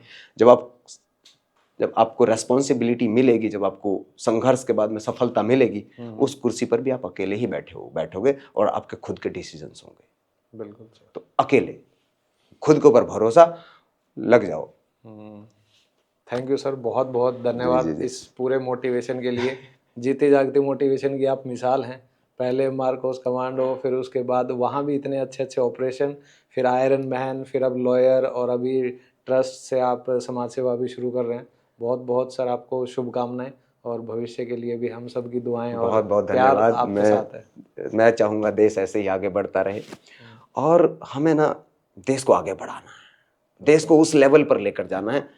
जब आपको रेस्पॉन्सिबिलिटी मिलेगी, जब आपको संघर्ष के बाद में सफलता मिलेगी, उस कुर्सी पर भी आप अकेले ही बैठोगे और आपके खुद के डिसीजंस होंगे। बिल्कुल। तो अकेले, खुद के ऊपर भरोसा, लग जाओ। थैंक यू सर, बहुत बहुत धन्यवाद जी, जी। इस पूरे मोटिवेशन के लिए। जीते जागते मोटिवेशन की आप मिसाल हैं। पहले मार्कोस कमांडो, फिर उसके बाद वहाँ भी इतने अच्छे अच्छे ऑपरेशन, फिर आयरन मैन, फिर अब लॉयर, और अभी ट्रस्ट से आप समाज सेवा भी शुरू कर रहे हैं। बहुत बहुत सर आपको शुभकामनाएं, और भविष्य के लिए भी हम सब की दुआएं और बहुत बहुत प्यार धन्यवाद। आपके साथ है। मैं चाहूँगा देश ऐसे ही आगे बढ़ता रहे, और हमें ना देश को आगे बढ़ाना है, देश को उस लेवल पर लेकर जाना है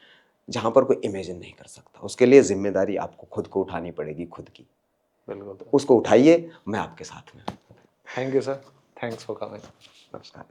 जहाँ पर कोई इमेजिन नहीं कर सकता। उसके लिए जिम्मेदारी आपको खुद को उठानी पड़ेगी, खुद की। बिल्कुल। उसको उठाइए, मैं आपके साथ में। Thank you sir, thanks for coming. नमस्कार।